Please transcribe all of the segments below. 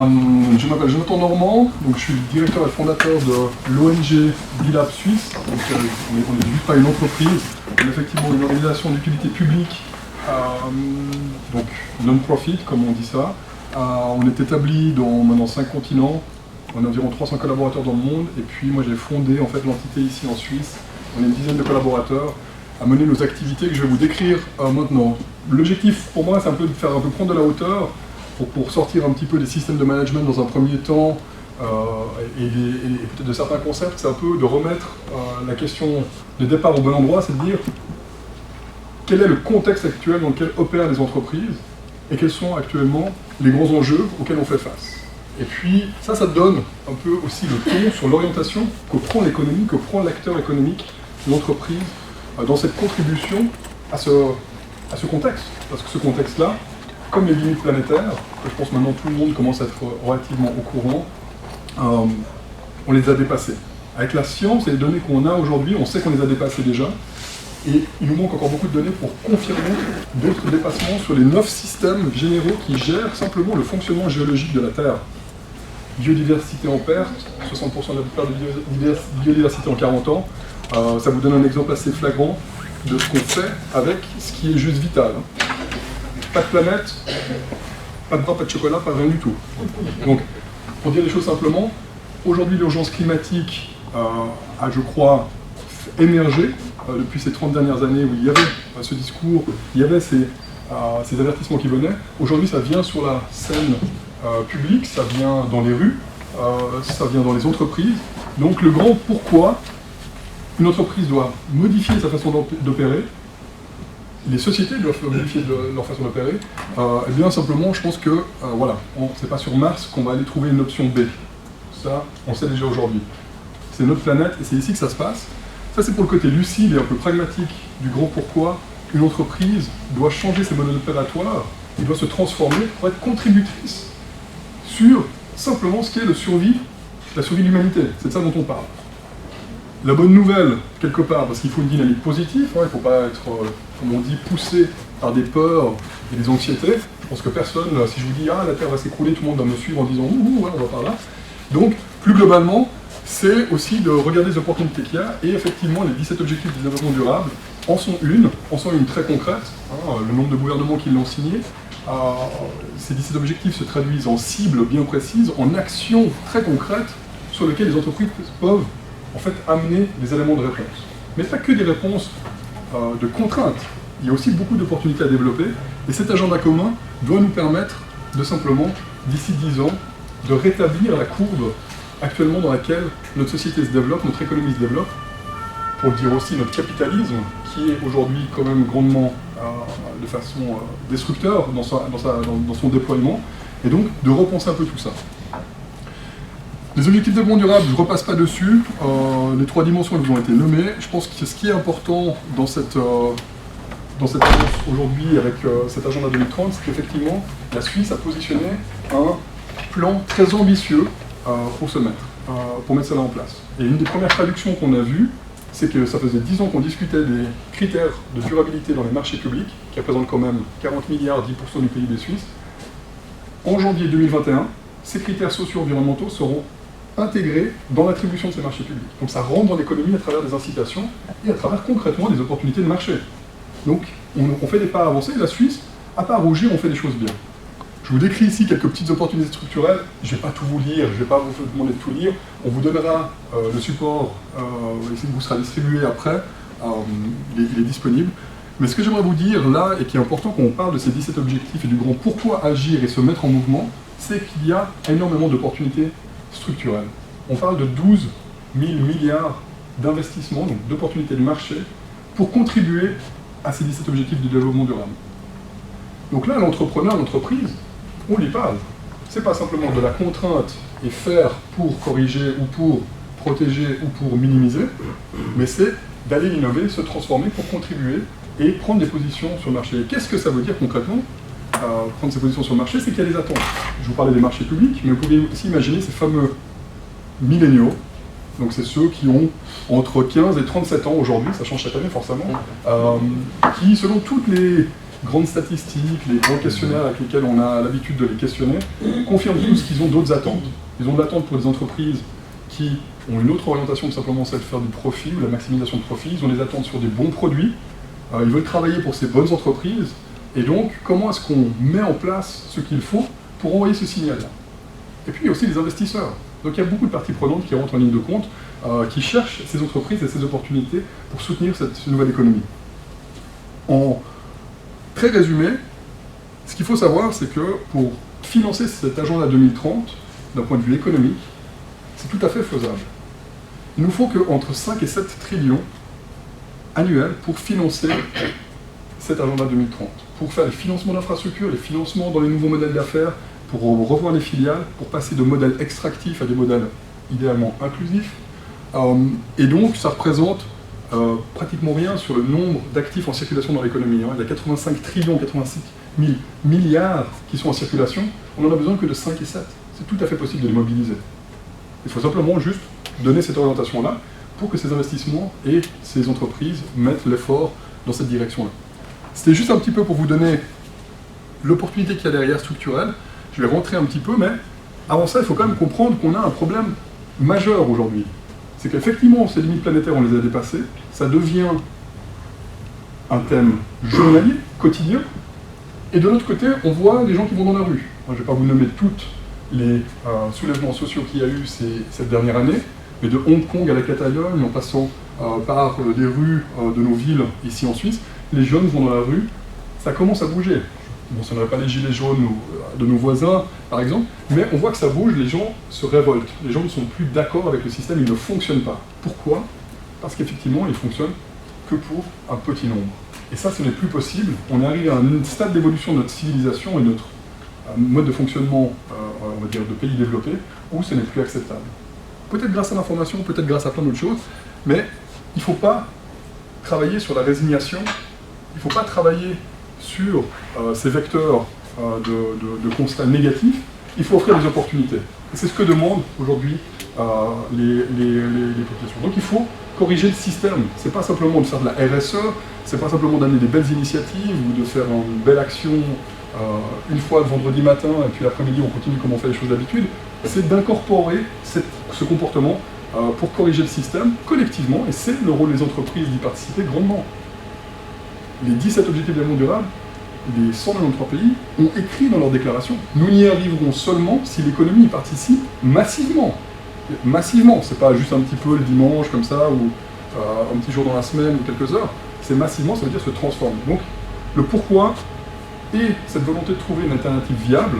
Je m'appelle Jonathan Normand, donc je suis le directeur et fondateur de l'ONG Bilab Suisse. Donc, on n'est juste pas une entreprise, on est effectivement une organisation d'utilité publique, donc non-profit comme on dit ça. On est établi dans maintenant 5 continents, on a environ 300 collaborateurs dans le monde, et puis moi j'ai fondé en fait l'entité ici en Suisse. On est une dizaine de collaborateurs à mener nos activités que je vais vous décrire maintenant. L'objectif pour moi c'est un peu de faire un peu prendre de la hauteur, pour sortir un petit peu des systèmes de management dans un premier temps et peut-être de certains concepts, c'est un peu de remettre la question de départ au bon endroit, c'est de dire quel est le contexte actuel dans lequel opèrent les entreprises et quels sont actuellement les grands enjeux auxquels on fait face. Et puis ça donne un peu aussi le ton sur l'orientation que prend l'économie, que prend l'acteur économique, l'entreprise, dans cette contribution à ce contexte. Parce que ce contexte-là, comme les limites planétaires, que je pense maintenant tout le monde commence à être relativement au courant, on les a dépassées. Avec la science et les données qu'on a aujourd'hui, on sait qu'on les a dépassées déjà, et il nous manque encore beaucoup de données pour confirmer d'autres dépassements sur les 9 systèmes généraux qui gèrent simplement le fonctionnement géologique de la Terre. Biodiversité en perte, 60% de la perte de biodiversité en 40 ans, ça vous donne un exemple assez flagrant de ce qu'on fait avec ce qui est juste vital. Pas de planète, pas de bras, pas de chocolat, pas rien du tout. Donc, pour dire les choses simplement, aujourd'hui l'urgence climatique a, je crois, émergé depuis ces 30 dernières années où il y avait ce discours, il y avait ces avertissements qui venaient. Aujourd'hui, ça vient sur la scène publique, ça vient dans les rues, ça vient dans les entreprises. Donc, le grand pourquoi une entreprise doit modifier sa façon d'opérer, les sociétés doivent modifier leur façon d'opérer, eh bien simplement, je pense que, voilà, c'est pas sur Mars qu'on va aller trouver une option B. Ça, on sait déjà aujourd'hui. C'est notre planète et c'est ici que ça se passe. Ça, c'est pour le côté lucide et un peu pragmatique du grand pourquoi une entreprise doit changer ses modèles opératoires et doit se transformer pour être contributrice sur simplement ce qui est la survie de l'humanité. C'est de ça dont on parle. La bonne nouvelle, quelque part, parce qu'il faut une dynamique positive, il ne faut pas être, comme on dit, poussé par des peurs et des anxiétés. Je pense que personne, si je vous dis « Ah, la Terre va s'écrouler », tout le monde va me suivre en disant « Ouh, ouais, on va par là ». Donc, plus globalement, c'est aussi de regarder les opportunités qu'il y a, et effectivement, les 17 objectifs de développement durable en sont une très concrète, le nombre de gouvernements qui l'ont signé. Ces 17 objectifs se traduisent en cibles bien précises, en actions très concrètes sur lesquelles les entreprises peuvent en fait amener des éléments de réponse. Mais pas que des réponses de contraintes, il y a aussi beaucoup d'opportunités à développer, et cet agenda commun doit nous permettre de simplement, d'ici 10 ans, de rétablir la courbe actuellement dans laquelle notre société se développe, notre économie se développe, pour dire aussi notre capitalisme, qui est aujourd'hui quand même grandement, de façon destructeur dans son déploiement, et donc de repenser un peu tout ça. Les objectifs de développement durable, je ne repasse pas dessus, les 3 dimensions elles ont été nommées. Je pense que ce qui est important dans cette annonce aujourd'hui avec cet agenda 2030, c'est qu'effectivement la Suisse a positionné un plan très ambitieux pour mettre cela en place. Et une des premières traductions qu'on a vues, c'est que ça faisait 10 ans qu'on discutait des critères de durabilité dans les marchés publics, qui représentent quand même 40 milliards, 10% du PIB suisse. En janvier 2021, ces critères socio-environnementaux seront intégrés dans l'attribution de ces marchés publics. Donc ça rentre dans l'économie à travers des incitations et à travers concrètement des opportunités de marché. Donc on fait des pas avancés, et la Suisse, à part rougir, on fait des choses bien. Je vous décris ici quelques petites opportunités structurelles, je ne vais pas tout vous lire, je ne vais pas vous demander de tout lire, on vous donnera le support, ici vous sera distribué après, il est disponible. Mais ce que j'aimerais vous dire là, et qui est important quand on parle de ces 17 objectifs et du grand pourquoi agir et se mettre en mouvement, c'est qu'il y a énormément d'opportunités structurelles. On parle de 12 000 milliards d'investissements, donc d'opportunités de marché, pour contribuer à ces 17 objectifs de développement durable. Donc là, l'entrepreneur, l'entreprise, on lui parle. C'est pas simplement de la contrainte et faire pour corriger ou pour protéger ou pour minimiser, mais c'est d'aller innover, se transformer pour contribuer et prendre des positions sur le marché. Et qu'est-ce que ça veut dire concrètement prendre ces positions sur le marché? C'est qu'il y a des attentes. Je vous parlais des marchés publics, mais vous pouvez aussi imaginer ces fameux milléniaux. Donc c'est ceux qui ont entre 15 et 37 ans aujourd'hui, ça change chaque année forcément, qui selon toutes les grandes statistiques, les grands questionnaires avec lesquels on a l'habitude de les questionner, confirment tous qu'ils ont d'autres attentes. Ils ont de l'attente pour des entreprises qui ont une autre orientation que simplement celle de faire du profit ou la maximisation de profit. Ils ont des attentes sur des bons produits. Ils veulent travailler pour ces bonnes entreprises. Et donc, comment est-ce qu'on met en place ce qu'il faut pour envoyer ce signal-là? Et puis, il y a aussi les investisseurs. Donc, il y a beaucoup de parties prenantes qui rentrent en ligne de compte, qui cherchent ces entreprises et ces opportunités pour soutenir cette nouvelle économie. En très résumé, ce qu'il faut savoir, c'est que pour financer cet agenda 2030, d'un point de vue économique, c'est tout à fait faisable. Il nous faut qu'entre 5 et 7 trillions annuels pour financer cet agenda 2030, pour faire les financements d'infrastructures, les financements dans les nouveaux modèles d'affaires, pour revoir les filiales, pour passer de modèles extractifs à des modèles idéalement inclusifs. Et donc, ça représente pratiquement rien sur le nombre d'actifs en circulation dans l'économie. Il y a 85 trillions, 86 000 milliards qui sont en circulation. On n'en a besoin que de 5 et 7. C'est tout à fait possible de les mobiliser. Il faut simplement juste donner cette orientation-là pour que ces investissements et ces entreprises mettent l'effort dans cette direction-là. C'était juste un petit peu pour vous donner l'opportunité qu'il y a derrière structurelle. Je vais rentrer un petit peu, mais avant ça, il faut quand même comprendre qu'on a un problème majeur aujourd'hui. C'est qu'effectivement, ces limites planétaires, on les a dépassées. Ça devient un thème journalier, quotidien. Et de l'autre côté, on voit des gens qui vont dans la rue. Je ne vais pas vous nommer toutes les soulèvements sociaux qu'il y a eu cette dernière année, mais de Hong Kong à la Catalogne, en passant par les rues de nos villes ici en Suisse, les jeunes vont dans la rue, ça commence à bouger. Bon, ce n'est pas les gilets jaunes de nos voisins, par exemple, mais on voit que ça bouge, les gens se révoltent, les gens ne sont plus d'accord avec le système, il ne fonctionne pas. Pourquoi? Parce qu'effectivement, il ne fonctionne que pour un petit nombre. Et ça, ce n'est plus possible. On arrive à un stade d'évolution de notre civilisation et notre mode de fonctionnement, on va dire, de pays développés, où ce n'est plus acceptable. Peut-être grâce à l'information, peut-être grâce à plein d'autres choses, mais il ne faut pas travailler sur la résignation, il ne faut pas travailler sur ces vecteurs de constats négatifs, il faut offrir des opportunités. Et c'est ce que demandent aujourd'hui les populations. Donc il faut corriger le système. Ce n'est pas simplement de faire de la RSE, ce n'est pas simplement d'amener des belles initiatives ou de faire une belle action une fois le vendredi matin et puis l'après-midi on continue comme on fait les choses d'habitude. C'est d'incorporer ce comportement pour corriger le système collectivement, et c'est le rôle des entreprises d'y participer grandement. Les 17 objectifs de développement durable, les 193 pays ont écrit dans leur déclaration. Nous n'y arriverons seulement si l'économie y participe massivement. Massivement, c'est pas juste un petit peu le dimanche comme ça, ou un petit jour dans la semaine, ou quelques heures. C'est massivement, ça veut dire se transformer. Donc, le pourquoi et cette volonté de trouver une alternative viable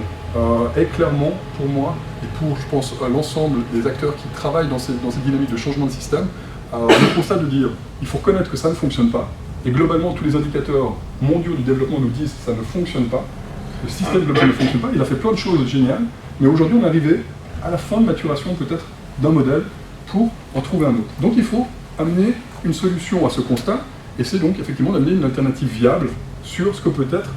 est clairement, pour moi, et pour, je pense, l'ensemble des acteurs qui travaillent dans cette dynamique de changement de système, le constat de dire il faut reconnaître que ça ne fonctionne pas. Et globalement, tous les indicateurs mondiaux du développement nous disent que ça ne fonctionne pas. Le système global ne fonctionne pas. Il a fait plein de choses géniales, mais aujourd'hui, on est arrivé à la fin de maturation peut-être d'un modèle pour en trouver un autre. Donc il faut amener une solution à ce constat, et c'est donc effectivement d'amener une alternative viable sur ce que peut être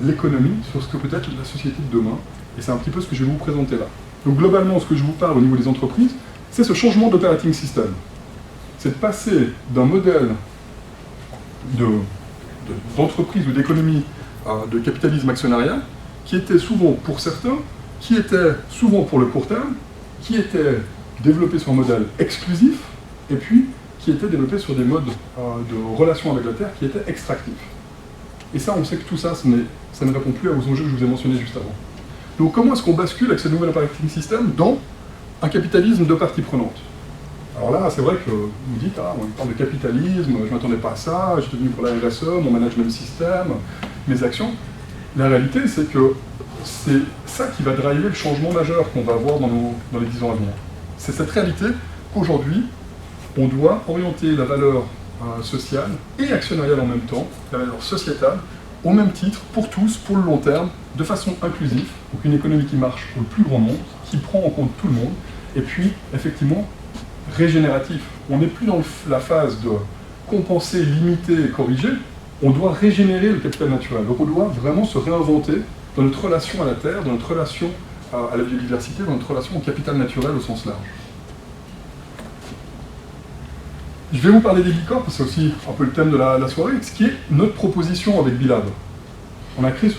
l'économie, sur ce que peut être la société de demain. Et c'est un petit peu ce que je vais vous présenter là. Donc globalement, ce que je vous parle au niveau des entreprises, c'est ce changement d'operating system. C'est de passer d'un modèle d'entreprise ou d'économie de capitalisme actionnarial, qui était souvent pour certains, qui était souvent pour le court terme, qui était développé sur un modèle exclusif, et puis qui était développé sur des modes de relation avec la Terre qui étaient extractifs. Et ça, on sait que tout ça, ça ne répond plus aux enjeux que je vous ai mentionnés juste avant. Donc comment est-ce qu'on bascule avec ce nouvel operating system dans un capitalisme de parties prenantes? Alors là, c'est vrai que vous dites, ah, on parle de capitalisme, je ne m'attendais pas à ça, j'étais venu pour la RSE, mon management système, mes actions. La réalité, c'est que c'est ça qui va driver le changement majeur qu'on va avoir dans les 10 ans à venir. C'est cette réalité qu'aujourd'hui, on doit orienter la valeur sociale et actionnariale en même temps, la valeur sociétale, au même titre, pour tous, pour le long terme, de façon inclusive, donc une économie qui marche pour le plus grand nombre, qui prend en compte tout le monde, et puis, effectivement, régénératif. On n'est plus dans la phase de compenser, limiter et corriger, on doit régénérer le capital naturel. Donc on doit vraiment se réinventer dans notre relation à la Terre, dans notre relation à la biodiversité, dans notre relation au capital naturel au sens large. Je vais vous parler des bicorps, parce que c'est aussi un peu le thème de la soirée, ce qui est notre proposition avec Bilab. On a créé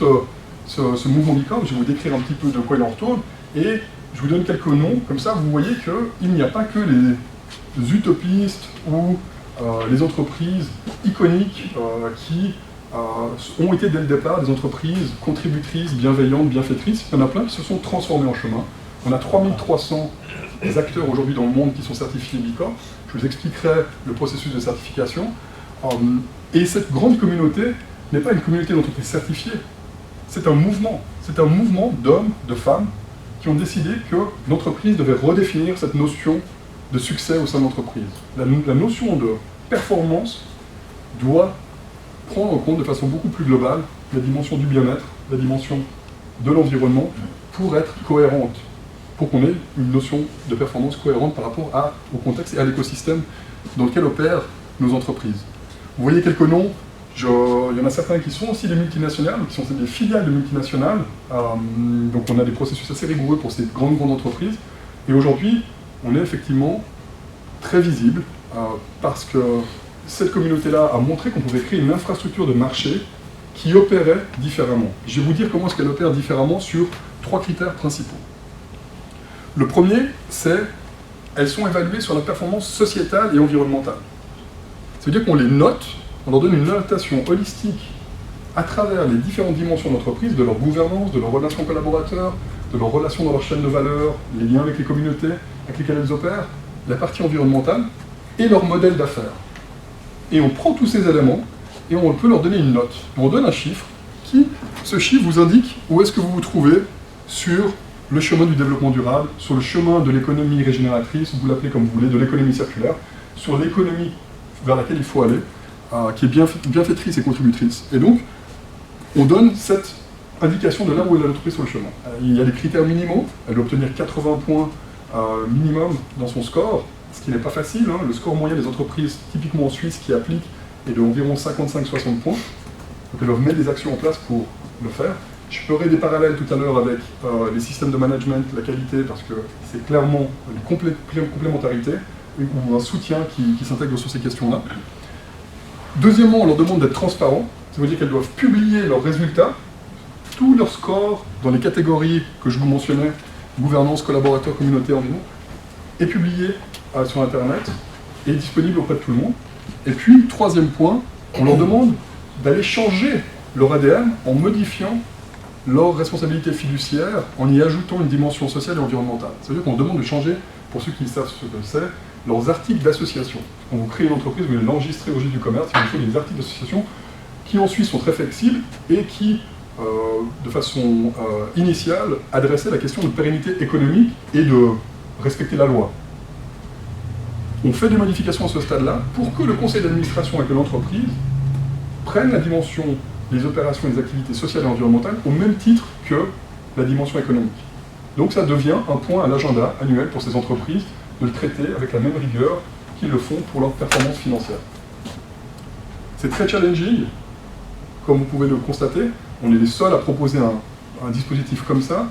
ce mouvement Bicorp, je vais vous décrire un petit peu de quoi il en retourne, et je vous donne quelques noms, comme ça vous voyez qu'il n'y a pas que les utopistes ou les entreprises iconiques qui ont été dès le départ des entreprises contributrices, bienveillantes, bienfaitrices. Il y en a plein qui se sont transformés en chemin. On a 3300 acteurs aujourd'hui dans le monde qui sont certifiés Bicorp. Je vous expliquerai le processus de certification. Et cette grande communauté n'est pas une communauté d'entreprises certifiées, c'est un mouvement. C'est un mouvement d'hommes, de femmes qui ont décidé que l'entreprise devait redéfinir cette notion de succès au sein de l'entreprise. La notion de performance doit prendre en compte de façon beaucoup plus globale la dimension du bien-être, la dimension de l'environnement, pour être cohérente, pour qu'on ait une notion de performance cohérente par rapport au contexte et à l'écosystème dans lequel opèrent nos entreprises. Vous voyez quelques noms, il y en a certains qui sont aussi des multinationales, qui sont des filiales de multinationales, donc on a des processus assez rigoureux pour ces grandes entreprises, et aujourd'hui, on est effectivement très visible, parce que cette communauté-là a montré qu'on pouvait créer une infrastructure de marché qui opérait différemment. Je vais vous dire comment est-ce qu'elle opère différemment sur 3 critères principaux. Le premier, c'est elles sont évaluées sur la performance sociétale et environnementale. Ça veut dire qu'on les note, on leur donne une notation holistique à travers les différentes dimensions de l'entreprise, de leur gouvernance, de leurs relations collaborateurs, de leurs relations dans leur chaîne de valeur, les liens avec les communautés avec lesquelles elles opèrent, la partie environnementale et leur modèle d'affaires. Et on prend tous ces éléments et on peut leur donner une note. On donne un chiffre qui, ce chiffre vous indique où est-ce que vous vous trouvez sur le chemin du développement durable, sur le chemin de l'économie régénératrice, vous l'appelez comme vous voulez, de l'économie circulaire, sur l'économie vers laquelle il faut aller, qui est bienfaitrice et contributrice. Et donc, on donne cette indication de là où est l'entreprise sur le chemin. Il y a des critères minimaux, elle doit obtenir 80 points minimum dans son score, ce qui n'est pas facile. Le score moyen des entreprises, typiquement en Suisse, qui applique, est d'environ 55-60 points. Donc elles doivent mettre des actions en place pour le faire. Je ferai des parallèles tout à l'heure avec les systèmes de management, la qualité, parce que c'est clairement une complémentarité ou un soutien qui s'intègre sur ces questions-là. Deuxièmement, on leur demande d'être transparents. Ça veut dire qu'elles doivent publier leurs résultats, tous leurs scores dans les catégories que je vous mentionnais, gouvernance, collaborateurs, communauté, environnement, est publié sur Internet et disponible auprès de tout le monde. Et puis, troisième point, on leur demande d'aller changer leur ADN en modifiant leur responsabilité fiduciaire, en y ajoutant une dimension sociale et environnementale. Ça veut dire qu'on demande de changer, pour ceux qui savent ce que c'est, leurs articles d'association. Quand vous créez une entreprise, vous l'enregistrez au registre du commerce, il faut des articles d'association qui en Suisse sont très flexibles et qui, de façon initiale, adressaient la question de pérennité économique et de respecter la loi. On fait des modifications à ce stade-là pour que le conseil d'administration et que l'entreprise prennent la dimension des opérations et des activités sociales et environnementales au même titre que la dimension économique. Donc ça devient un point à l'agenda annuel pour ces entreprises de le traiter avec la même rigueur qu'ils le font pour leur performance financière. C'est très challenging, comme vous pouvez le constater. On est les seuls à proposer un dispositif comme ça,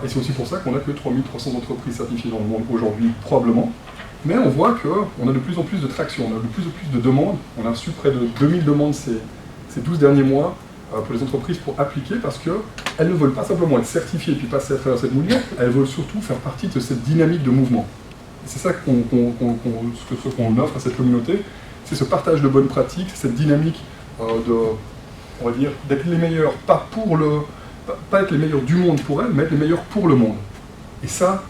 et c'est aussi pour ça qu'on n'a que 3300 entreprises certifiées dans le monde aujourd'hui, probablement. Mais on voit qu'on a de plus en plus de traction, on a de plus en plus de demandes. On a reçu près de 2000 demandes ces 12 derniers mois pour les entreprises pour appliquer, parce qu'elles ne veulent pas simplement être certifiées et puis passer à travers cette moulinette, elles veulent surtout faire partie de cette dynamique de mouvement. C'est ça qu'on offre à cette communauté, c'est ce partage de bonnes pratiques, cette dynamique on va dire, d'être les meilleurs, pas être les meilleurs du monde pour elles, mais être les meilleurs pour le monde. Et ça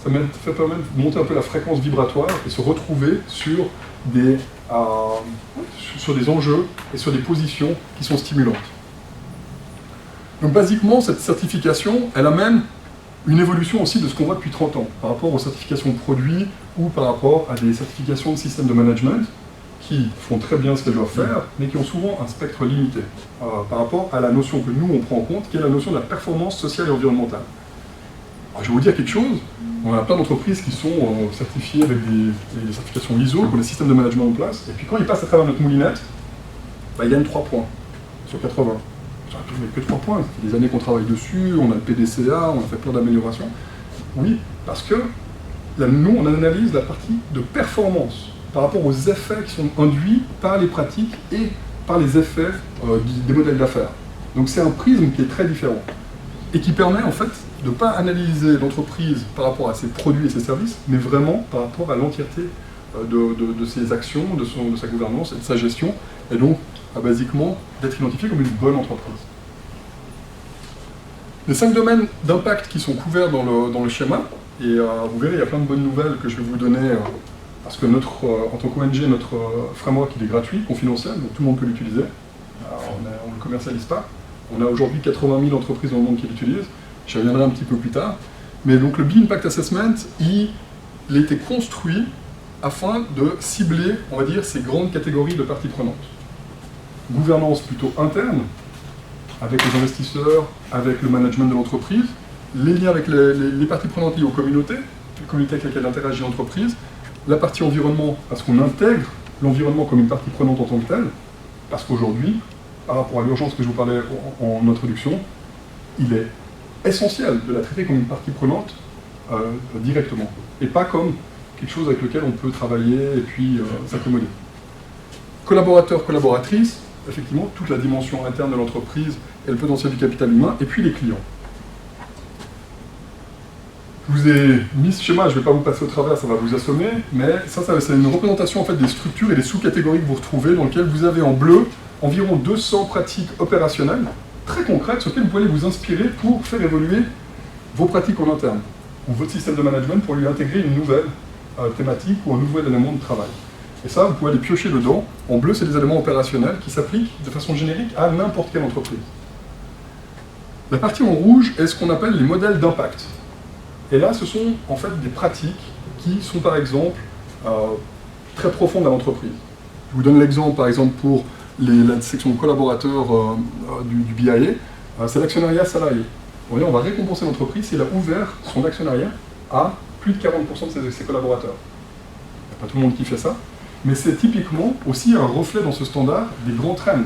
fait permettre de monter un peu la fréquence vibratoire et se retrouver sur des enjeux et sur des positions qui sont stimulantes. Donc basiquement, cette certification, elle amène une évolution aussi de ce qu'on voit depuis 30 ans, par rapport aux certifications de produits ou par rapport à des certifications de systèmes de management qui font très bien ce qu'elles doivent faire, mais qui ont souvent un spectre limité par rapport à la notion que nous, on prend en compte, qui est la notion de la performance sociale et environnementale. Alors, je vais vous dire quelque chose, on a plein d'entreprises qui sont certifiées avec des certifications ISO, qui ont des systèmes de management en place, et puis quand ils passent à travers notre moulinette, ils gagnent 3 points sur 80. Mais que 3 points, ça fait des années qu'on travaille dessus, on a le PDCA, on a fait plein d'améliorations. Oui, parce que là, nous, on analyse la partie de performance par rapport aux effets qui sont induits par les pratiques et par les effets des modèles d'affaires. Donc c'est un prisme qui est très différent et qui permet en fait de ne pas analyser l'entreprise par rapport à ses produits et ses services, mais vraiment par rapport à l'entièreté de ses actions, de sa gouvernance et de sa gestion, et donc basiquement d'être identifié comme une bonne entreprise. Les 5 domaines d'impact qui sont couverts dans le schéma, et vous verrez, il y a plein de bonnes nouvelles que je vais vous donner, parce que en tant qu'ONG, notre framework il est gratuit, confidentiel, donc tout le monde peut l'utiliser. On ne le commercialise pas. On a aujourd'hui 80 000 entreprises dans le monde qui l'utilisent. J'y reviendrai un petit peu plus tard. Mais donc le B-Impact Assessment, il a été construit afin de cibler, on va dire, ces grandes catégories de parties prenantes. Gouvernance plutôt interne, avec les investisseurs, avec le management de l'entreprise, les liens avec les parties prenantes liées aux communautés, les communautés avec lesquelles interagit l'entreprise, la partie environnement, parce qu'on intègre l'environnement comme une partie prenante en tant que telle, parce qu'aujourd'hui, par rapport à l'urgence que je vous parlais en introduction, il est essentiel de la traiter comme une partie prenante directement, et pas comme quelque chose avec lequel on peut travailler et puis s'accommoder. Collaborateurs, collaboratrices, effectivement, toute la dimension interne de l'entreprise et le potentiel du capital humain, et puis les clients. Je vous ai mis ce schéma, je ne vais pas vous passer au travers, ça va vous assommer, mais ça c'est une représentation en fait, des structures et des sous-catégories que vous retrouvez, dans lesquelles vous avez en bleu environ 200 pratiques opérationnelles, très concrètes, sur lesquelles vous pouvez vous inspirer pour faire évoluer vos pratiques en interne, ou votre système de management pour lui intégrer une nouvelle thématique ou un nouvel élément de travail. Et ça, vous pouvez aller piocher dedans. En bleu, c'est des éléments opérationnels qui s'appliquent de façon générique à n'importe quelle entreprise. La partie en rouge est ce qu'on appelle les modèles d'impact. Et là, ce sont en fait des pratiques qui sont par exemple très profondes à l'entreprise. Je vous donne l'exemple par exemple pour la section de collaborateurs du BIA, c'est l'actionnariat salarié. Vous voyez, on va récompenser l'entreprise si elle a ouvert son actionnariat à plus de 40% de ses collaborateurs. Il n'y a pas tout le monde qui fait ça, mais c'est typiquement aussi un reflet dans ce standard des grands trends.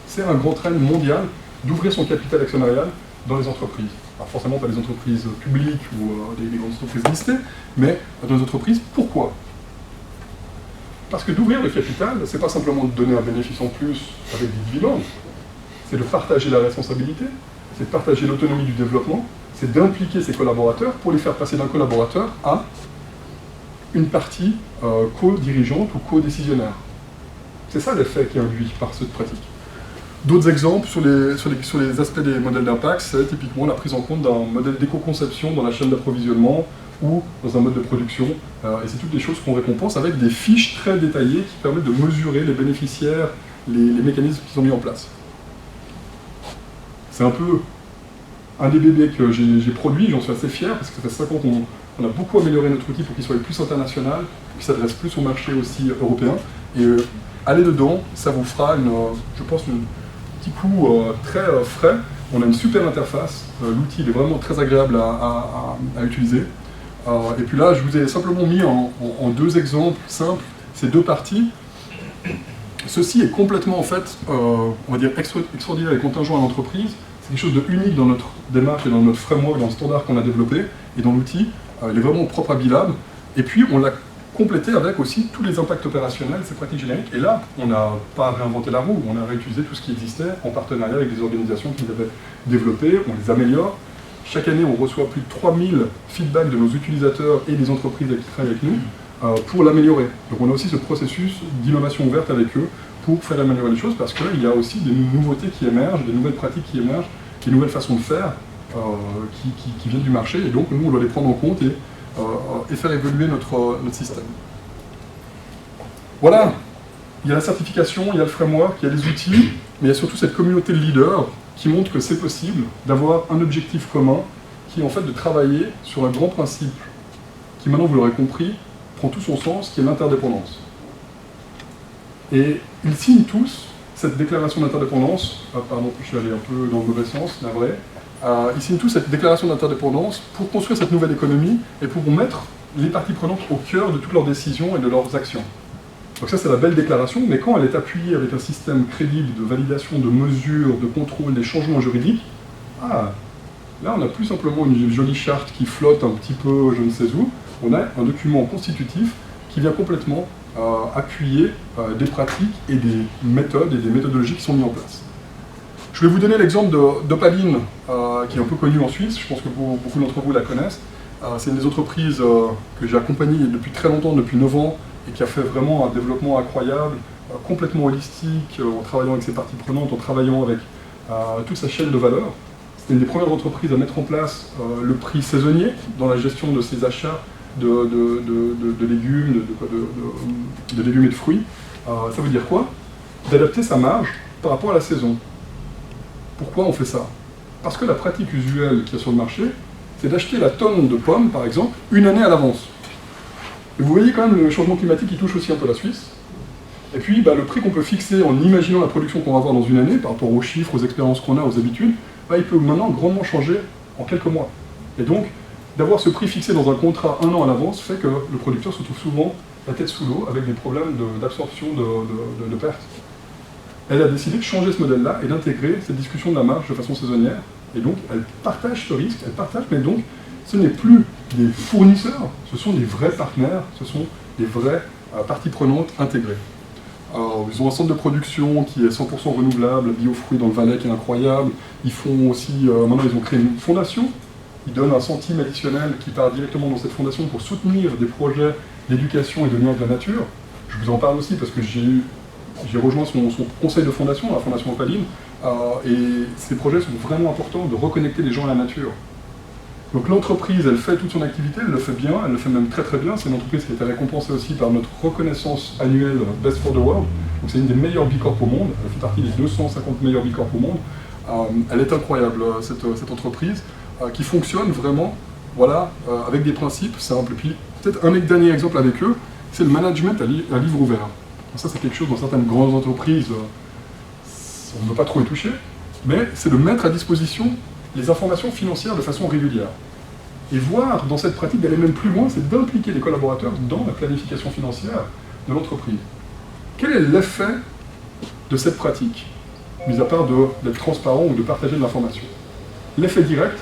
C'est un grand trend mondial d'ouvrir son capital actionnarial dans les entreprises. Alors forcément pas les entreprises publiques ou des grandes entreprises listées, mais dans les entreprises, pourquoi? Parce que d'ouvrir le capital, c'est pas simplement de donner un bénéfice en plus avec des dividendes, c'est de partager la responsabilité, c'est de partager l'autonomie du développement, c'est d'impliquer ses collaborateurs pour les faire passer d'un collaborateur à une partie co-dirigeante ou co-décisionnaire. C'est ça l'effet qui est induit par cette pratique. D'autres exemples sur les aspects des modèles d'impact, c'est typiquement la prise en compte d'un modèle d'éco-conception dans la chaîne d'approvisionnement ou dans un mode de production. Et c'est toutes des choses qu'on récompense avec des fiches très détaillées qui permettent de mesurer les bénéficiaires, les mécanismes qui sont mis en place. C'est un peu un des bébés que j'ai produit, j'en suis assez fier, parce que ça fait 5 ans qu'on a beaucoup amélioré notre outil pour qu'il soit plus international, qu'il s'adresse plus au marché aussi européen. Et aller dedans, ça vous fera, je pense, un petit coup très frais. On a une super interface, l'outil est vraiment très agréable à utiliser. Et puis là, je vous ai simplement mis en 2 exemples simples ces 2 parties. Ceci est complètement, en fait, on va dire, extraordinaire et contingent à l'entreprise. C'est quelque chose de unique dans notre démarche et dans notre framework, dans le standard qu'on a développé et dans l'outil. Il est vraiment propre à Bilab. Et puis, on l'a complété avec aussi tous les impacts opérationnels, ces pratiques génériques. Et là, on n'a pas réinventé la roue, on a réutilisé tout ce qui existait en partenariat avec des organisations qui l'avaient développé, on les améliore. Chaque année, on reçoit plus de 3000 feedbacks de nos utilisateurs et des entreprises qui travaillent avec nous pour l'améliorer. Donc on a aussi ce processus d'innovation ouverte avec eux pour faire améliorer les choses, parce qu'il y a aussi des nouveautés qui émergent, des nouvelles pratiques qui émergent, des nouvelles façons de faire qui viennent du marché, et donc nous on doit les prendre en compte et faire évoluer notre système. Voilà, il y a la certification, il y a le framework, il y a les outils, mais il y a surtout cette communauté de leaders qui montre que c'est possible d'avoir un objectif commun, qui est en fait de travailler sur un grand principe, qui maintenant, vous l'aurez compris, prend tout son sens, qui est l'interdépendance. Et ils signent tous cette déclaration d'interdépendance, pardon, je suis allé un peu dans le mauvais sens, navré, ils signent tous cette déclaration d'interdépendance pour construire cette nouvelle économie et pour mettre les parties prenantes au cœur de toutes leurs décisions et de leurs actions. Donc ça, c'est la belle déclaration, mais quand elle est appuyée avec un système crédible de validation, de mesure, de contrôle des changements juridiques, là, on n'a plus simplement une jolie charte qui flotte un petit peu je ne sais où, on a un document constitutif qui vient complètement appuyer des pratiques et des méthodes et des méthodologies qui sont mises en place. Je vais vous donner l'exemple d'Opaline, qui est un peu connue en Suisse, je pense que beaucoup d'entre vous la connaissent. C'est une des entreprises que j'ai accompagnée depuis très longtemps, depuis 9 ans, et qui a fait vraiment un développement incroyable, complètement holistique, en travaillant avec ses parties prenantes, en travaillant avec toute sa chaîne de valeur. C'était une des premières entreprises à mettre en place le prix saisonnier dans la gestion de ses achats de légumes, de légumes et de fruits. Ça veut dire quoi? D'adapter sa marge par rapport à la saison. Pourquoi on fait ça? Parce que la pratique usuelle qu'il y a sur le marché, c'est d'acheter la tonne de pommes, par exemple, une année à l'avance. Et vous voyez quand même le changement climatique qui touche aussi un peu la Suisse. Et puis le prix qu'on peut fixer en imaginant la production qu'on va avoir dans une année, par rapport aux chiffres, aux expériences qu'on a, aux habitudes, il peut maintenant grandement changer en quelques mois. Et donc, d'avoir ce prix fixé dans un contrat un an à l'avance fait que le producteur se trouve souvent la tête sous l'eau avec des problèmes d'absorption de pertes. Elle a décidé de changer ce modèle-là et d'intégrer cette discussion de la marge de façon saisonnière. Et donc, elle partage ce risque, mais donc, ce n'est plus des fournisseurs, ce sont des vrais partenaires, ce sont des vraies parties prenantes intégrées. Alors, ils ont un centre de production qui est 100% renouvelable, Biofruits dans le Valais qui est incroyable. Ils font aussi, maintenant ils ont créé une fondation, ils donnent un centime additionnel qui part directement dans cette fondation pour soutenir des projets d'éducation et de lien avec la nature. Je vous en parle aussi parce que j'ai rejoint son conseil de fondation, la Fondation Opaline, et ces projets sont vraiment importants de reconnecter les gens à la nature. Donc l'entreprise, elle fait toute son activité, elle le fait bien, elle le fait même très très bien. C'est une entreprise qui a été récompensée aussi par notre reconnaissance annuelle Best for the World. Donc c'est une des meilleures B Corp au monde, elle fait partie des 250 meilleures B Corp au monde. Elle est incroyable, cette entreprise, qui fonctionne vraiment avec des principes simples. Et puis peut-être un dernier exemple avec eux, c'est le management à livre ouvert. Donc ça c'est quelque chose dans certaines grandes entreprises, on ne veut pas trop y toucher, mais c'est de mettre à disposition les informations financières de façon régulière. Et voir dans cette pratique d'aller même plus loin, c'est d'impliquer les collaborateurs dans la planification financière de l'entreprise. Quel est l'effet de cette pratique, mis à part d'être transparent ou de partager de l'information? L'effet direct,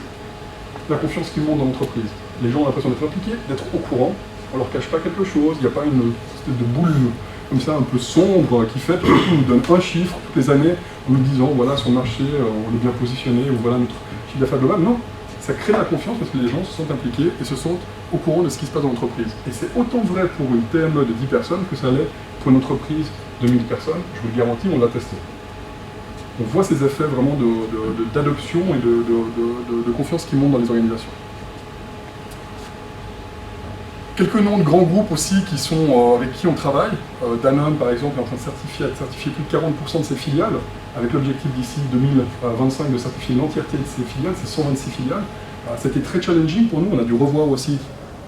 la confiance qui monte dans l'entreprise. Les gens ont l'impression d'être impliqués, d'être au courant, on ne leur cache pas quelque chose, il n'y a pas une espèce de boule comme ça un peu sombre qui fait qu'ils nous donne un chiffre toutes les années en nous disant voilà sur le marché on est bien positionné ou voilà notre chiffre d'affaires global. Non, ça crée la confiance parce que les gens se sentent impliqués et se sentent au courant de ce qui se passe dans l'entreprise. Et c'est autant vrai pour une PME de 10 personnes que ça l'est pour une entreprise de 1000 personnes, je vous le garantis, on l'a testé. On voit ces effets vraiment d'adoption et de confiance qui montent dans les organisations. Quelques noms de grands groupes aussi avec qui on travaille. Danone, par exemple, est en train de certifier plus de 40% de ses filiales, avec l'objectif d'ici 2025 de certifier l'entièreté de ses filiales, c'est 126 filiales. C'était très challenging pour nous, on a dû revoir aussi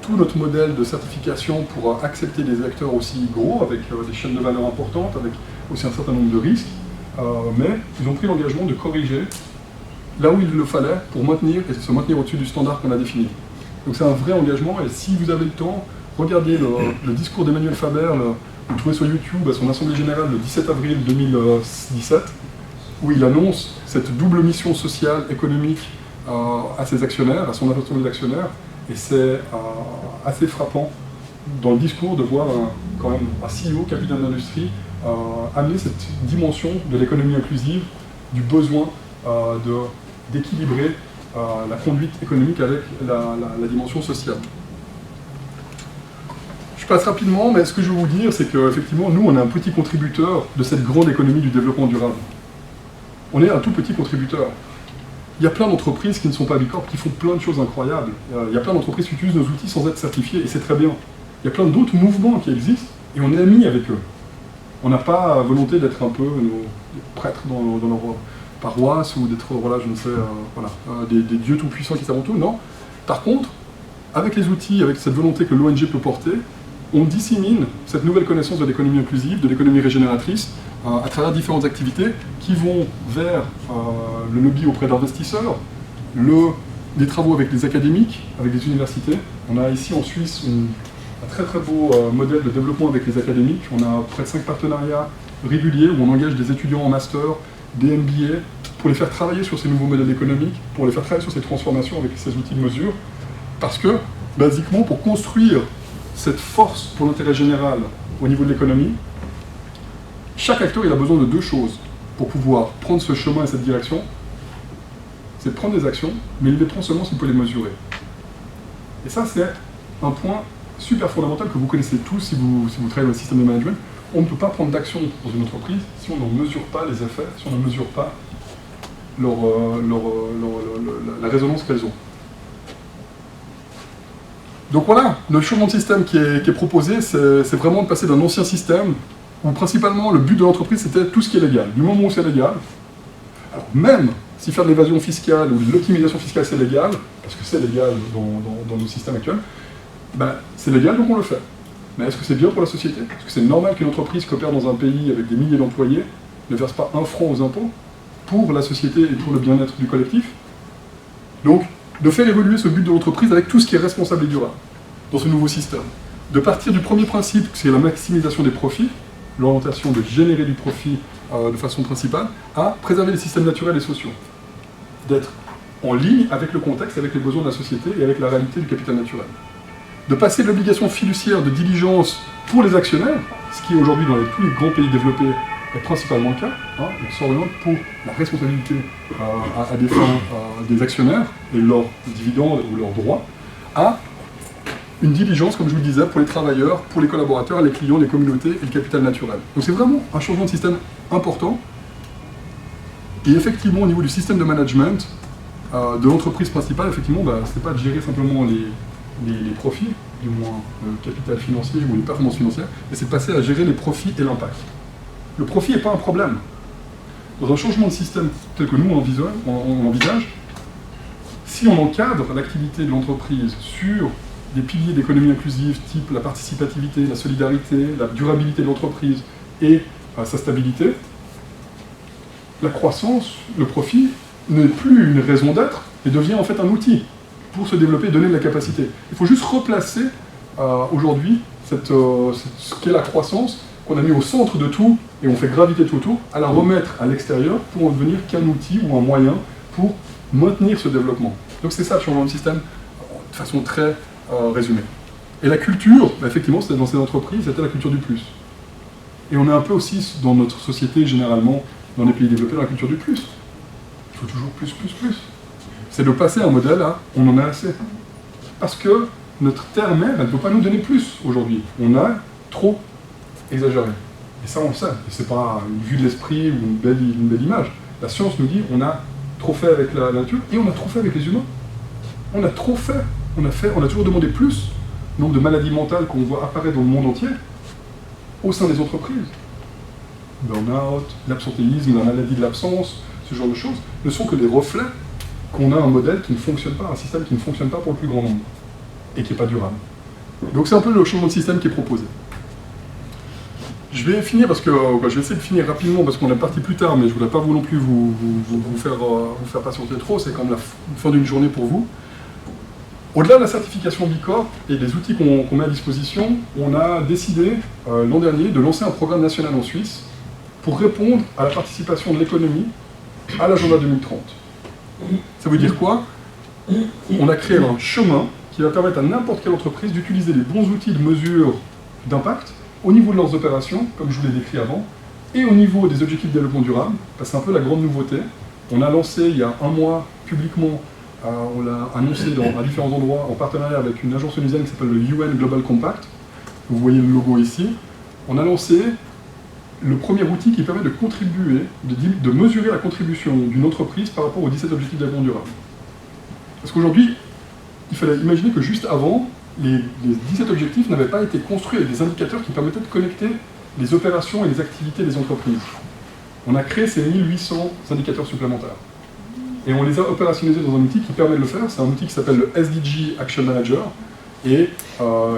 tout notre modèle de certification pour accepter des acteurs aussi gros, avec des chaînes de valeur importantes, avec aussi un certain nombre de risques. Mais ils ont pris l'engagement de corriger là où il le fallait pour se maintenir au-dessus du standard qu'on a défini. Donc c'est un vrai engagement, et si vous avez le temps, regardez le discours d'Emmanuel Faber, vous le trouvez sur YouTube, à son Assemblée Générale le 17 avril 2017, où il annonce cette double mission sociale, économique à ses actionnaires, à son assemblée d'actionnaires, et c'est assez frappant dans le discours de voir quand même un CEO, capitaine d'industrie, amener cette dimension de l'économie inclusive, du besoin d'équilibrer la conduite économique avec la dimension sociale. Je passe rapidement, mais ce que je veux vous dire, c'est qu'effectivement, nous, on est un petit contributeur de cette grande économie du développement durable. On est un tout petit contributeur. Il y a plein d'entreprises qui ne sont pas B Corp, qui font plein de choses incroyables. Il y a plein d'entreprises qui utilisent nos outils sans être certifiées, et c'est très bien. Il y a plein d'autres mouvements qui existent, et on est amis avec eux. On n'a pas volonté d'être un peu nos prêtres dans leur paroisse ou d'être, des dieux tout-puissants qui savent tout, non. Par contre, avec les outils, avec cette volonté que l'ONG peut porter, on dissémine cette nouvelle connaissance de l'économie inclusive, de l'économie régénératrice, à travers différentes activités qui vont vers le lobby auprès d'investisseurs, des travaux avec les académiques, avec les universités. On a ici en Suisse un très très beau modèle de développement avec les académiques. On a près de 5 partenariats réguliers où on engage des étudiants en master, des MBA, pour les faire travailler sur ces nouveaux modèles économiques, pour les faire travailler sur ces transformations avec ces outils de mesure. Parce que, basiquement, pour construire cette force pour l'intérêt général au niveau de l'économie, chaque acteur il a besoin de deux choses. pour pouvoir prendre ce chemin et cette direction, c'est de prendre des actions, mais il les prend seulement si on peut les mesurer. Et ça, c'est un point super fondamental que vous connaissez tous si vous travaillez dans le système de management. On ne peut pas prendre d'action dans une entreprise si on ne mesure pas les effets, si on ne mesure pas la résonance qu'elles ont. Donc voilà, le changement de système qui est proposé, c'est vraiment de passer d'un ancien système où principalement le but de l'entreprise c'était tout ce qui est légal. Du moment où c'est légal, alors même si faire de l'évasion fiscale ou de l'optimisation fiscale c'est légal, parce que c'est légal dans nos systèmes actuels, ben, c'est légal donc on le fait. Mais est-ce que c'est bien pour la société? Est-ce que c'est normal qu'une entreprise qui opère dans un pays avec des milliers d'employés ne verse pas un franc aux impôts pour la société et pour le bien-être du collectif? Donc, de faire évoluer ce but de l'entreprise avec tout ce qui est responsable et durable dans ce nouveau système. De partir du premier principe, c'est la maximisation des profits, l'orientation de générer du profit de façon principale, à préserver les systèmes naturels et sociaux. D'être en ligne avec le contexte, avec les besoins de la société et avec la réalité du capital naturel. De passer de l'obligation fiduciaire de diligence pour les actionnaires, ce qui aujourd'hui dans tous les grands pays développés est principalement le cas, hein, on s'oriente pour la responsabilité à des fins des actionnaires et leurs dividendes ou leurs droits, à une diligence, comme je vous le disais, pour les travailleurs, pour les collaborateurs, les clients, les communautés et le capital naturel. Donc c'est vraiment un changement de système important. Et effectivement, au niveau du système de management de l'entreprise principale, effectivement, bah, ce n'est pas de gérer simplement les profits, du moins le capital financier ou les performances financières, mais c'est de passer à gérer les profits et l'impact. Le profit n'est pas un problème. Dans un changement de système tel que nous on envisage, si on encadre l'activité de l'entreprise sur des piliers d'économie inclusive type la participativité, la solidarité, la durabilité de l'entreprise et sa stabilité, la croissance, le profit n'est plus une raison d'être et devient en fait un outil pour se développer et donner de la capacité. Il faut juste replacer aujourd'hui ce qu'est la croissance qu'on a mis au centre de tout et on fait graviter tout autour, à la remettre à l'extérieur pour en devenir qu'un outil ou un moyen pour maintenir ce développement. Donc c'est ça le changement de système de façon très résumée. Et la culture, bah, effectivement, c'était dans ces entreprises, c'était la culture du plus. Et on est un peu aussi dans notre société, généralement, dans les pays développés, dans la culture du plus. Il faut toujours plus, plus, plus. C'est de passer un modèle à on en a assez. Parce que notre terre-mère, elle ne peut pas nous donner plus aujourd'hui. On a trop exagéré. Et ça, on le sait. Et c'est pas une vue de l'esprit ou une belle image. La science nous dit on a trop fait avec la nature et on a trop fait avec les humains. On a trop fait. On a toujours demandé plus. Le nombre de maladies mentales qu'on voit apparaître dans le monde entier, au sein des entreprises. Burn-out, l'absentéisme, la maladie de l'absence, ce genre de choses, ne sont que des reflets qu'on a un modèle qui ne fonctionne pas, un système qui ne fonctionne pas pour le plus grand nombre, et qui n'est pas durable. Donc c'est un peu le changement de système qui est proposé. Je vais finir parce que je vais essayer de finir rapidement parce qu'on est parti plus tard, mais je ne voudrais pas vous non plus vous faire patienter trop, c'est quand même la fin d'une journée pour vous. Au-delà de la certification Bicorp et des outils qu'on met à disposition, on a décidé l'an dernier de lancer un programme national en Suisse pour répondre à la participation de l'économie à l'agenda 2030. Ça veut dire quoi? On a créé un chemin qui va permettre à n'importe quelle entreprise d'utiliser les bons outils de mesure d'impact au niveau de leurs opérations, comme je vous l'ai décrit avant, et au niveau des objectifs de développement durable, parce que c'est un peu la grande nouveauté. On a lancé il y a un mois publiquement, on l'a annoncé à différents endroits en partenariat avec une agence onusienne qui s'appelle le UN Global Compact. Vous voyez le logo ici. On a lancé le premier outil qui permet de contribuer, de mesurer la contribution d'une entreprise par rapport aux 17 objectifs de développement durable. Parce qu'aujourd'hui, il fallait imaginer que juste avant, les 17 objectifs n'avaient pas été construits avec des indicateurs qui permettaient de connecter les opérations et les activités des entreprises. On a créé ces 1800 indicateurs supplémentaires. Et on les a opérationnalisés dans un outil qui permet de le faire. C'est un outil qui s'appelle le SDG Action Manager et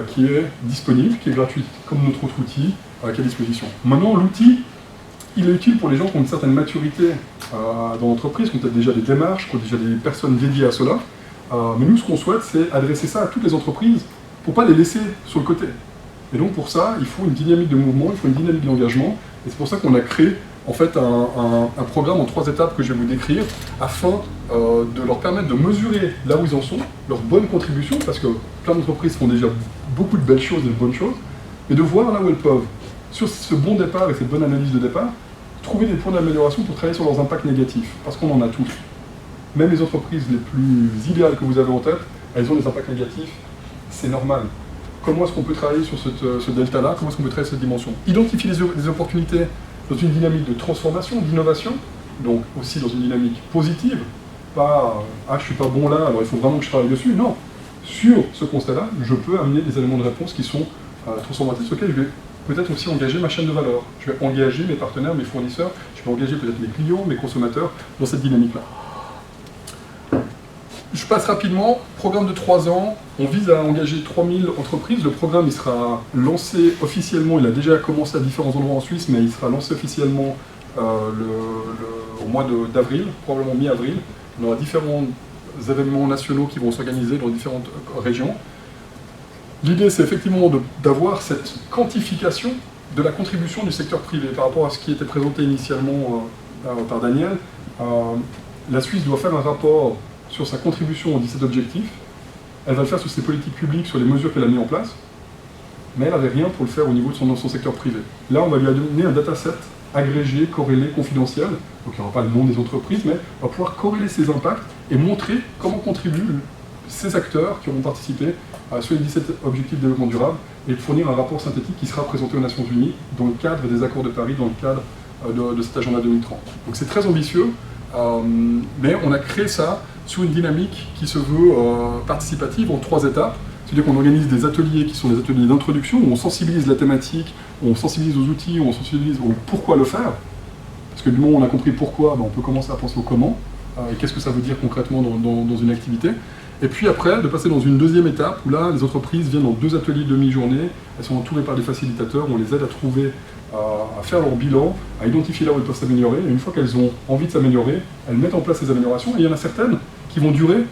qui est disponible, qui est gratuit, comme notre autre outil qui est à disposition. Maintenant, l'outil, il est utile pour les gens qui ont une certaine maturité dans l'entreprise, qui ont peut-être déjà des démarches, qui ont déjà des personnes dédiées à cela. Mais nous, ce qu'on souhaite, c'est adresser ça à toutes les entreprises pour ne pas les laisser sur le côté. Et donc, pour ça, il faut une dynamique de mouvement, il faut une dynamique d'engagement. Et c'est pour ça qu'on a créé en fait un programme en 3 étapes que je vais vous décrire, afin de leur permettre de mesurer là où ils en sont, leur bonne contribution, parce que plein d'entreprises font déjà beaucoup de belles choses et de bonnes choses, mais de voir là où elles peuvent, sur ce bon départ et cette bonne analyse de départ, trouver des points d'amélioration pour travailler sur leurs impacts négatifs, parce qu'on en a tous. Même les entreprises les plus idéales que vous avez en tête, elles ont des impacts négatifs, c'est normal. Comment est-ce qu'on peut travailler sur ce delta-là? Comment est-ce qu'on peut travailler cette dimension? Identifier les opportunités dans une dynamique de transformation, d'innovation, donc aussi dans une dynamique positive, pas « ah, je suis pas bon là, alors il faut vraiment que je travaille dessus ». Non, sur ce constat-là, je peux amener des éléments de réponse qui sont transformatifs, sur lesquels je vais peut-être aussi engager ma chaîne de valeur. Je vais engager mes partenaires, mes fournisseurs, je vais engager peut-être mes clients, mes consommateurs dans cette dynamique-là. Je passe rapidement, programme de 3 ans, on vise à engager 3000 entreprises. Le programme il sera lancé officiellement, il a déjà commencé à différents endroits en Suisse, mais il sera lancé officiellement au mois d'avril, probablement mi-avril. On aura différents événements nationaux qui vont s'organiser dans différentes régions. L'idée c'est effectivement d'avoir cette quantification de la contribution du secteur privé par rapport à ce qui était présenté initialement par Daniel. La Suisse doit faire un rapport sur sa contribution aux 17 objectifs, elle va le faire sur ses politiques publiques, sur les mesures qu'elle a mises en place, mais elle n'avait rien pour le faire au niveau de son secteur privé. Là, on va lui donner un dataset agrégé, corrélé, confidentiel, donc il n'y aura pas le nom des entreprises, mais on va pouvoir corréler ses impacts et montrer comment contribuent ces acteurs qui auront participé sur les 17 objectifs de développement durable et fournir un rapport synthétique qui sera présenté aux Nations Unies dans le cadre des accords de Paris, dans le cadre de cet agenda 2030. Donc c'est très ambitieux, mais on a créé ça sur une dynamique qui se veut participative en 3 étapes. C'est-à-dire qu'on organise des ateliers qui sont des ateliers d'introduction, où on sensibilise la thématique, où on sensibilise aux outils, où on sensibilise au pourquoi le faire. Parce que du moment où on a compris pourquoi, on peut commencer à penser au comment, et qu'est-ce que ça veut dire concrètement dans une activité. Et puis après, de passer dans une deuxième étape, où là, les entreprises viennent dans 2 ateliers de demi-journée, elles sont entourées par des facilitateurs, on les aide à trouver, à faire leur bilan, à identifier là où elles peuvent s'améliorer, et une fois qu'elles ont envie de s'améliorer, elles mettent en place ces améliorations, et il y en a certaines qui vont durer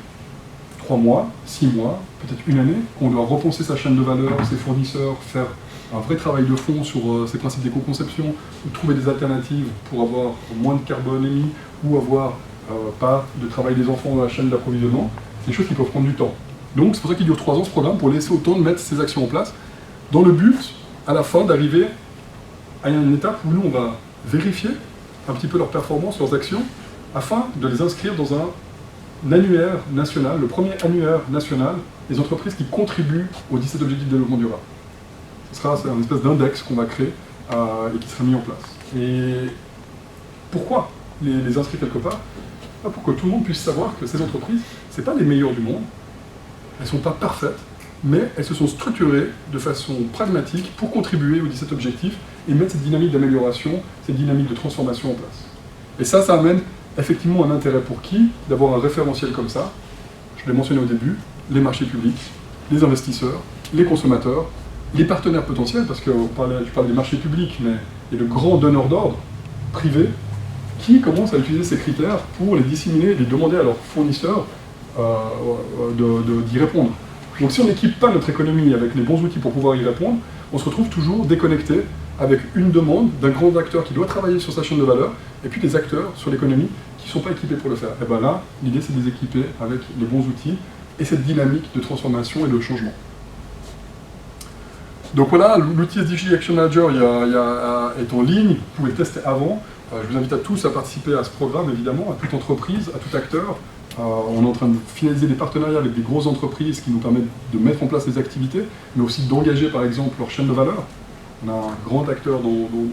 3 mois, 6 mois, peut-être une année, qu'on doit repenser sa chaîne de valeur, ses fournisseurs, faire un vrai travail de fond sur ces principes d'éco-conception, ou trouver des alternatives pour avoir moins de carbone émis, ou avoir pas de travail des enfants dans la chaîne d'approvisionnement. C'est des choses qui peuvent prendre du temps. Donc c'est pour ça qu'il dure 3 ans ce programme, pour laisser autant de mettre ces actions en place, dans le but, à la fin, d'arriver à une étape où nous, on va vérifier un petit peu leurs performances, leurs actions, afin de les inscrire dans un annuaire national, le premier annuaire national des entreprises qui contribuent aux 17 objectifs de développement durable. Ce sera un espèce d'index qu'on va créer et qui sera mis en place. Et pourquoi les inscrire quelque part? Pour que tout le monde puisse savoir que ces entreprises, ce n'est pas les meilleures du monde, elles ne sont pas parfaites, mais elles se sont structurées de façon pragmatique pour contribuer aux 17 objectifs et mettre cette dynamique d'amélioration, cette dynamique de transformation en place. Et ça amène effectivement un intérêt pour qui d'avoir un référentiel comme ça? Je l'ai mentionné au début, les marchés publics, les investisseurs, les consommateurs, les partenaires potentiels, parce que tu parles des marchés publics, mais il y a de grands donneurs d'ordre privés qui commencent à utiliser ces critères pour les disséminer, les demander à leurs fournisseurs d'y répondre. Donc si on n'équipe pas notre économie avec les bons outils pour pouvoir y répondre, on se retrouve toujours déconnecté avec une demande d'un grand acteur qui doit travailler sur sa chaîne de valeur, et puis des acteurs sur l'économie qui ne sont pas équipés pour le faire. Et bien là, l'idée c'est de les équiper avec les bons outils et cette dynamique de transformation et de changement. Donc voilà, l'outil SDG Action Manager est en ligne, vous pouvez le tester avant. Je vous invite à tous à participer à ce programme, évidemment, à toute entreprise, à tout acteur. On est en train de finaliser des partenariats avec des grosses entreprises qui nous permettent de mettre en place des activités, mais aussi d'engager par exemple leur chaîne de valeur. On a un grand acteur dans le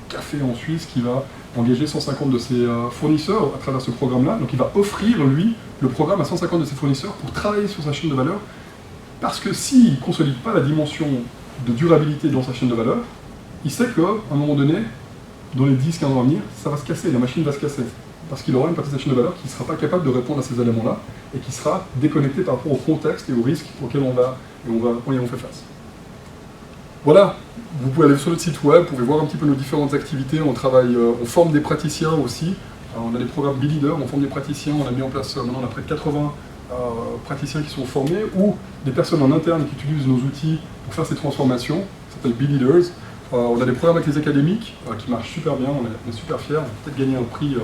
café en Suisse qui va engager 150 de ses fournisseurs à travers ce programme-là. Donc il va offrir, lui, le programme à 150 de ses fournisseurs pour travailler sur sa chaîne de valeur. Parce que s'il ne consolide pas la dimension de durabilité dans sa chaîne de valeur, il sait qu'à un moment donné, dans les 10-15 ans à venir, ça va se casser, la machine va se casser. Parce qu'il aura une partie de sa chaîne de valeur qui ne sera pas capable de répondre à ces éléments-là et qui sera déconnectée par rapport au contexte et aux risques auxquels on fait face. Voilà, vous pouvez aller sur notre site web, vous pouvez voir un petit peu nos différentes activités. On travaille, on forme des praticiens aussi. On a des programmes B-Leader, on forme des praticiens, on a mis en place, maintenant on a près de 80 praticiens qui sont formés, ou des personnes en interne qui utilisent nos outils pour faire ces transformations, ça s'appelle B-Leaders. On a des programmes avec les académiques qui marchent super bien, on est super fiers, on va peut-être gagner un prix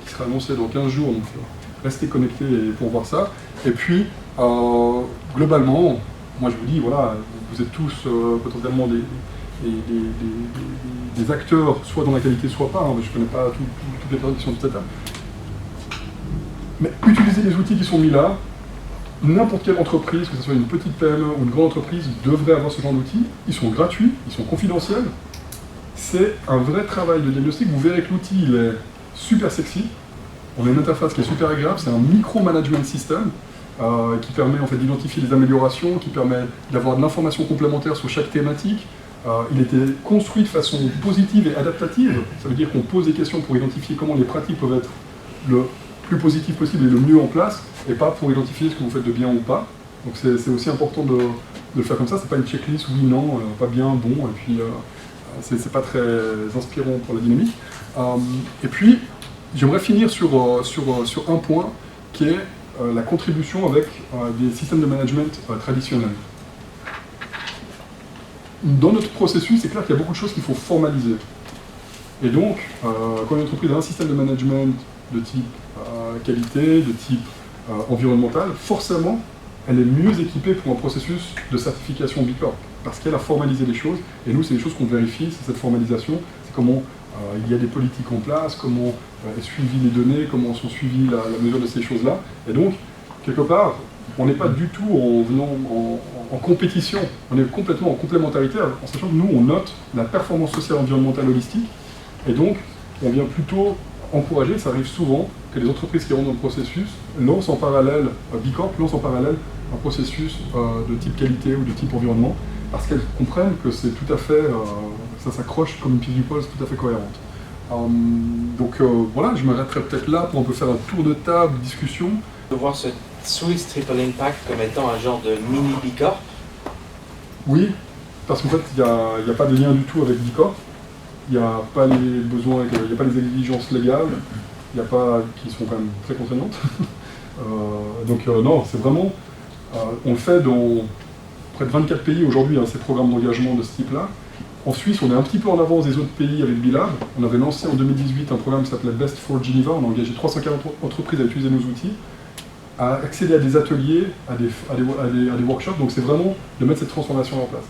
qui sera annoncé dans 15 jours, donc restez connectés pour voir ça. Et puis, globalement, moi je vous dis, voilà, vous êtes tous potentiellement des acteurs, soit dans la qualité, soit pas, hein, je ne connais pas toutes les personnes qui sont sur cette table. Mais utiliser les outils qui sont mis là, n'importe quelle entreprise, que ce soit une petite PME ou une grande entreprise, devrait avoir ce genre d'outils. Ils sont gratuits, ils sont confidentiels. C'est un vrai travail de diagnostic. Vous verrez que l'outil, il est super sexy. On a une interface qui est super agréable. C'est un micro-management system qui permet en fait, d'identifier les améliorations, qui permet d'avoir de l'information complémentaire sur chaque thématique. Il était construit de façon positive et adaptative. Ça veut dire qu'on pose des questions pour identifier comment les pratiques peuvent être le plus positif possible et le mieux en place, et pas pour identifier ce que vous faites de bien ou pas. Donc c'est aussi important de le faire comme ça, c'est pas une checklist, oui, non, pas bien, bon, et puis c'est pas très inspirant pour la dynamique. Et puis, j'aimerais finir sur un point qui est la contribution avec des systèmes de management traditionnels. Dans notre processus, c'est clair qu'il y a beaucoup de choses qu'il faut formaliser. Et donc, quand une entreprise a un système de management de type qualité, de type environnemental, forcément, elle est mieux équipée pour un processus de certification B Corp, parce qu'elle a formalisé les choses, et nous, c'est les choses qu'on vérifie, c'est cette formalisation, c'est comment il y a des politiques en place, comment est suivies les données, comment sont suivies la mesure de ces choses-là, et donc, quelque part, on n'est pas du tout en compétition, on est complètement en complémentarité, en sachant que nous, on note la performance sociale environnementale holistique, et donc, on vient plutôt encourager, ça arrive souvent, que les entreprises qui rentrent dans le processus lancent en parallèle, B Corp lance en parallèle un processus de type qualité ou de type environnement, parce qu'elles comprennent que c'est tout à fait, ça s'accroche comme une pièce du puzzle tout à fait cohérente. Donc voilà, je m'arrêterai peut-être là pour un peu faire un tour de table, discussion. De voir ce Swiss Triple Impact comme étant un genre de mini B Corp. Oui, parce qu'en fait, il n'y a pas de lien du tout avec B Corp. Il n'y a pas les besoins, il n'y a pas les exigences légales, il n'y a pas, qui sont quand même très contraignantes. Donc non, c'est vraiment, on le fait dans près de 24 pays aujourd'hui, ces programmes d'engagement de ce type-là. En Suisse, on est un petit peu en avance des autres pays avec B-Lab. On avait lancé en 2018 un programme qui s'appelait Best for Geneva. On a engagé 340 entreprises à utiliser nos outils, à accéder à des ateliers, à des workshops. Donc c'est vraiment de mettre cette transformation en place.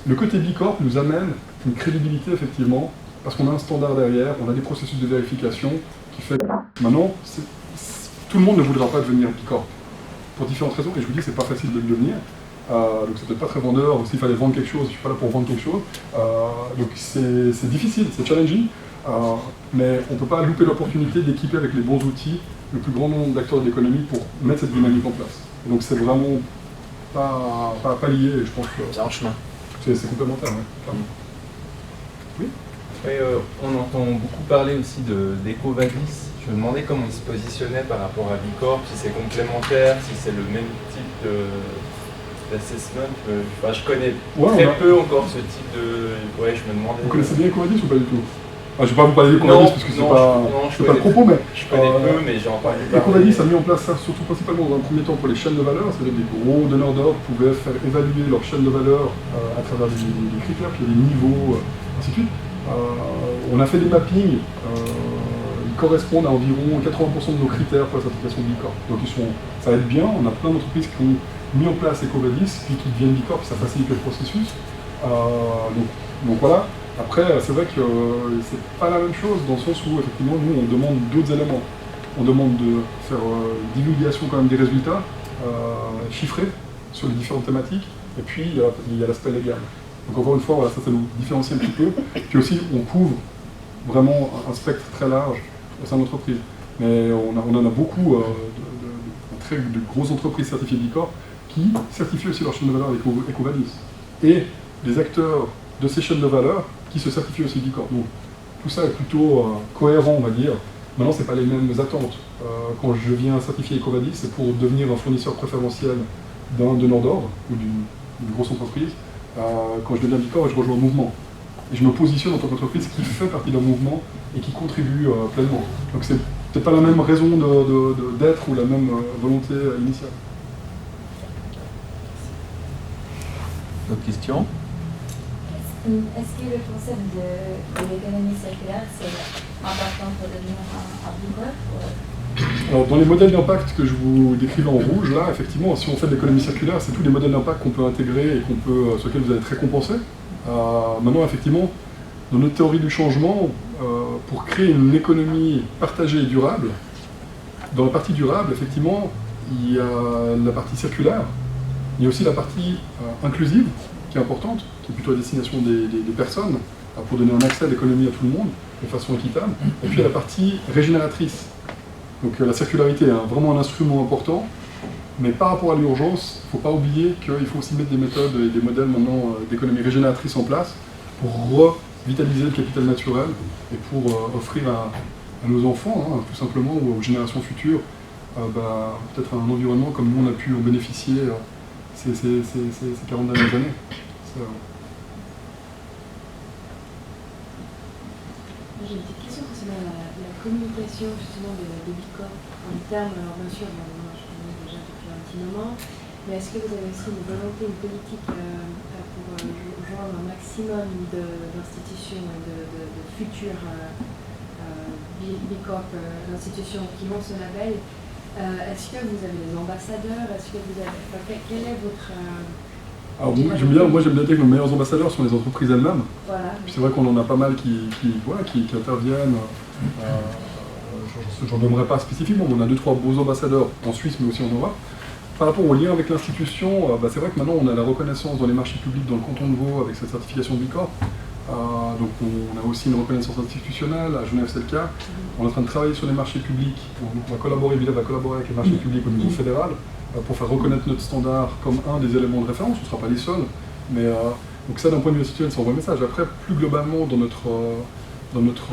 Le côté B Corp nous amène une crédibilité, effectivement, parce qu'on a un standard derrière, on a des processus de vérification qui fait que maintenant, tout le monde ne voudra pas devenir B Corp. Pour différentes raisons, et je vous dis, c'est pas facile de le devenir. Donc c'est peut-être pas très vendeur, s'il fallait vendre quelque chose, je suis pas là pour vendre quelque chose. Donc c'est difficile, c'est challenging, mais on ne peut pas louper l'opportunité d'équiper avec les bons outils le plus grand nombre d'acteurs de l'économie pour mettre cette dynamique en place. Et donc c'est vraiment pas lié, et je pense que c'est en chemin. C'est complémentaire, ouais. Oui. Oui, on entend beaucoup parler aussi d'EcoVadis. Je me demandais comment il se positionnait par rapport à B Corp, si c'est complémentaire, si c'est le même type d'assessment. Je connais très peu encore ce type de... Ouais, je me demandais... Vous connaissez bien EcoVadis ou pas du tout? Je ne vais pas vous parler d'EcoVadis parce que c'est pas le propos, mais... Je connais peu, mais j'ai entendu parler. EcoVadis a mis en place ça surtout principalement dans un premier temps pour les chaînes de valeur, c'est-à-dire que des gros donneurs d'ordre pouvaient faire évaluer leur chaîne de valeur à travers des critères, puis des niveaux, ainsi de suite. On a fait des mappings, ils correspondent à environ 80% de nos critères pour la certification B Corp. Donc ça aide bien, on a plein d'entreprises qui ont mis en place EcoVadis, puis qui deviennent B Corp, ça facilite le processus. Donc voilà. Après, c'est vrai que c'est pas la même chose dans le sens où, effectivement, nous, on demande d'autres éléments. On demande de faire une divulgation quand même des résultats chiffrés sur les différentes thématiques, et puis il y a l'aspect légal. Donc encore une fois, voilà, ça nous différencie un petit peu. Puis aussi, on couvre vraiment un spectre très large au sein de l'entreprise. Mais on en a beaucoup de grosses entreprises certifiées B Corp qui certifient aussi leur chaîne de valeur avec EcoVadis. Et des acteurs de ces chaînes de valeur qui se certifient aussi B Corp. Donc tout ça est plutôt cohérent, on va dire. Maintenant, ce n'est pas les mêmes attentes. Quand je viens certifier EcoVadis, c'est pour devenir un fournisseur préférentiel d'un donneur d'ordre ou d'une grosse entreprise. Quand je deviens B Corp, je rejoins un mouvement. Et je me positionne en tant qu'entreprise qui fait partie d'un mouvement et qui contribue pleinement. Donc c'est peut-être pas la même raison d'être ou la même volonté initiale. D'autres questions? Est-ce que le concept de l'économie circulaire, c'est important pour devenir un B Corp? Alors, dans les modèles d'impact que je vous décrivais en rouge, là, effectivement, si on fait de l'économie circulaire, c'est tous les modèles d'impact qu'on peut intégrer et sur lesquels vous allez être récompensé. Maintenant, effectivement, dans notre théorie du changement, pour créer une économie partagée et durable, dans la partie durable, effectivement, il y a la partie circulaire, il y a aussi la partie inclusive, qui est importante, qui est plutôt à destination des personnes, pour donner un accès à l'économie à tout le monde, de façon équitable. Et puis il y a la partie régénératrice. Donc la circularité est vraiment un instrument important, mais par rapport à l'urgence, il ne faut pas oublier qu'il faut aussi mettre des méthodes et des modèles maintenant d'économie régénératrice en place pour revitaliser le capital naturel et pour offrir à nos enfants, tout simplement, ou aux générations futures, peut-être un environnement comme nous on a pu en bénéficier ces 40 dernières années. J'ai une petite question concernant la communication justement de Bicorp en termes, alors bien sûr, moi je connais déjà depuis un petit moment, mais est-ce que vous avez aussi une volonté, une politique pour joindre un maximum d'institutions et de futures Bicorp, d'institutions qui ont ce label? Est-ce que vous avez des ambassadeurs? Est-ce que vous avez, quel est votre... Alors moi j'aime bien dire que nos meilleurs ambassadeurs sont les entreprises elles-mêmes. Voilà. C'est vrai qu'on en a pas mal qui interviennent. Je n'en donnerai pas spécifiquement, mais on a 2-3 beaux ambassadeurs en Suisse mais aussi en Europe. Par rapport au lien avec l'institution, c'est vrai que maintenant on a la reconnaissance dans les marchés publics dans le canton de Vaud avec cette certification Bicorp. Donc on a aussi une reconnaissance institutionnelle, à Genève c'est le cas. On est en train de travailler sur les marchés publics. On va collaborer, Bila va collaborer avec les marchés publics au niveau fédéral pour faire reconnaître notre standard comme un des éléments de référence. On ne sera pas les seuls, mais donc ça d'un point de vue institutionnel c'est un bon message. Après, plus globalement dans notre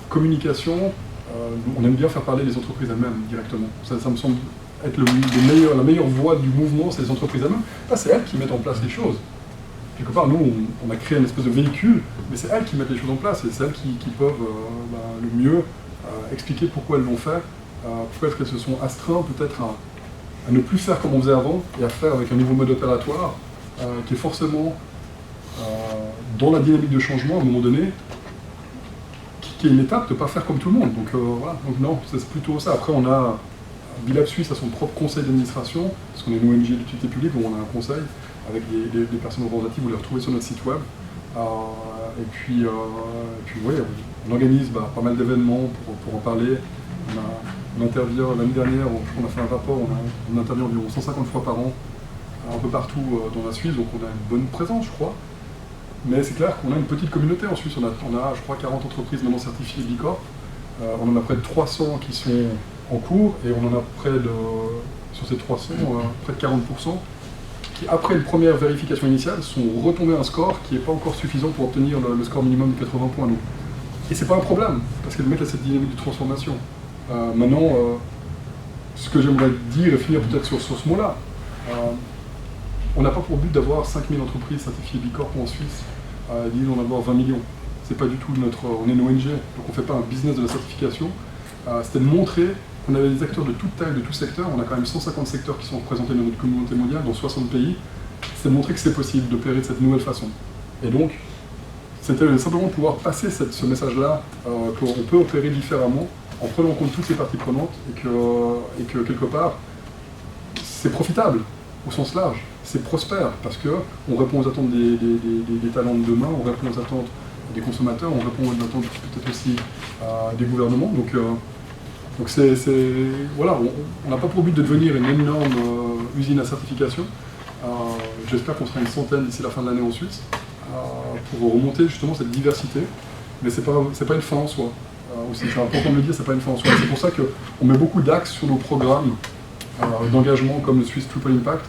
communication, on aime bien faire parler les entreprises elles-mêmes directement. Ça me semble être la meilleure voie du mouvement, c'est les entreprises elles-mêmes. C'est elles qui mettent en place les choses. Quelque part, nous, on a créé une espèce de véhicule, mais c'est elles qui mettent les choses en place, et c'est elles qui peuvent le mieux expliquer pourquoi elles l'ont fait, pourquoi est-ce qu'elles se sont astreintes peut-être à ne plus faire comme on faisait avant, et à faire avec un nouveau mode opératoire, qui est forcément dans la dynamique de changement à un moment donné, qui est une étape de ne pas faire comme tout le monde. Donc voilà, donc non, c'est plutôt ça. Après, on a Bilab Suisse a son propre conseil d'administration, parce qu'on est une ONG d'utilité publique, donc on a un conseil avec des personnes représentatives, vous les retrouvez sur notre site web. Et puis ouais, on organise pas mal d'événements pour en parler. On intervient l'année dernière, on a fait un rapport, on intervient environ 150 fois par an, un peu partout dans la Suisse, donc on a une bonne présence, je crois. Mais c'est clair qu'on a une petite communauté en Suisse, on a je crois 40 entreprises maintenant certifiées Bicorp. On en a près de 300 qui sont en cours, et on en a sur ces 300, près de 40%, qui après une première vérification initiale sont retombés à un score qui n'est pas encore suffisant pour obtenir le score minimum de 80 points. Donc. Et c'est pas un problème, parce que le mec a cette dynamique de transformation. Maintenant, ce que j'aimerais dire et finir peut-être sur ce mot-là, on n'a pas pour but d'avoir 5000 entreprises certifiées Bicorp en Suisse, ni d'en avoir 20 millions. C'est pas du tout on est une ONG, donc on ne fait pas un business de la certification. C'était de montrer qu'on avait des acteurs de toute taille, de tout secteur. On a quand même 150 secteurs qui sont représentés dans notre communauté mondiale, dans 60 pays. C'est de montrer que c'est possible d'opérer de cette nouvelle façon. Et donc, c'était simplement pouvoir passer ce message-là, qu'on peut opérer différemment, en prenant en compte toutes les parties prenantes, et que quelque part, c'est profitable, au sens large. C'est prospère, parce qu'on répond aux attentes des talents de demain, on répond aux attentes des consommateurs, on répond aux attentes peut-être aussi des gouvernements. Donc voilà, on n'a pas pour but de devenir une énorme usine à certification. J'espère qu'on sera une centaine d'ici la fin de l'année en Suisse, pour remonter justement cette diversité. Mais c'est pas une fin en soi. C'est important de le dire, c'est pas une fin en soi. C'est pour ça qu'on met beaucoup d'axes sur nos programmes d'engagement comme le Swiss Triple Impact,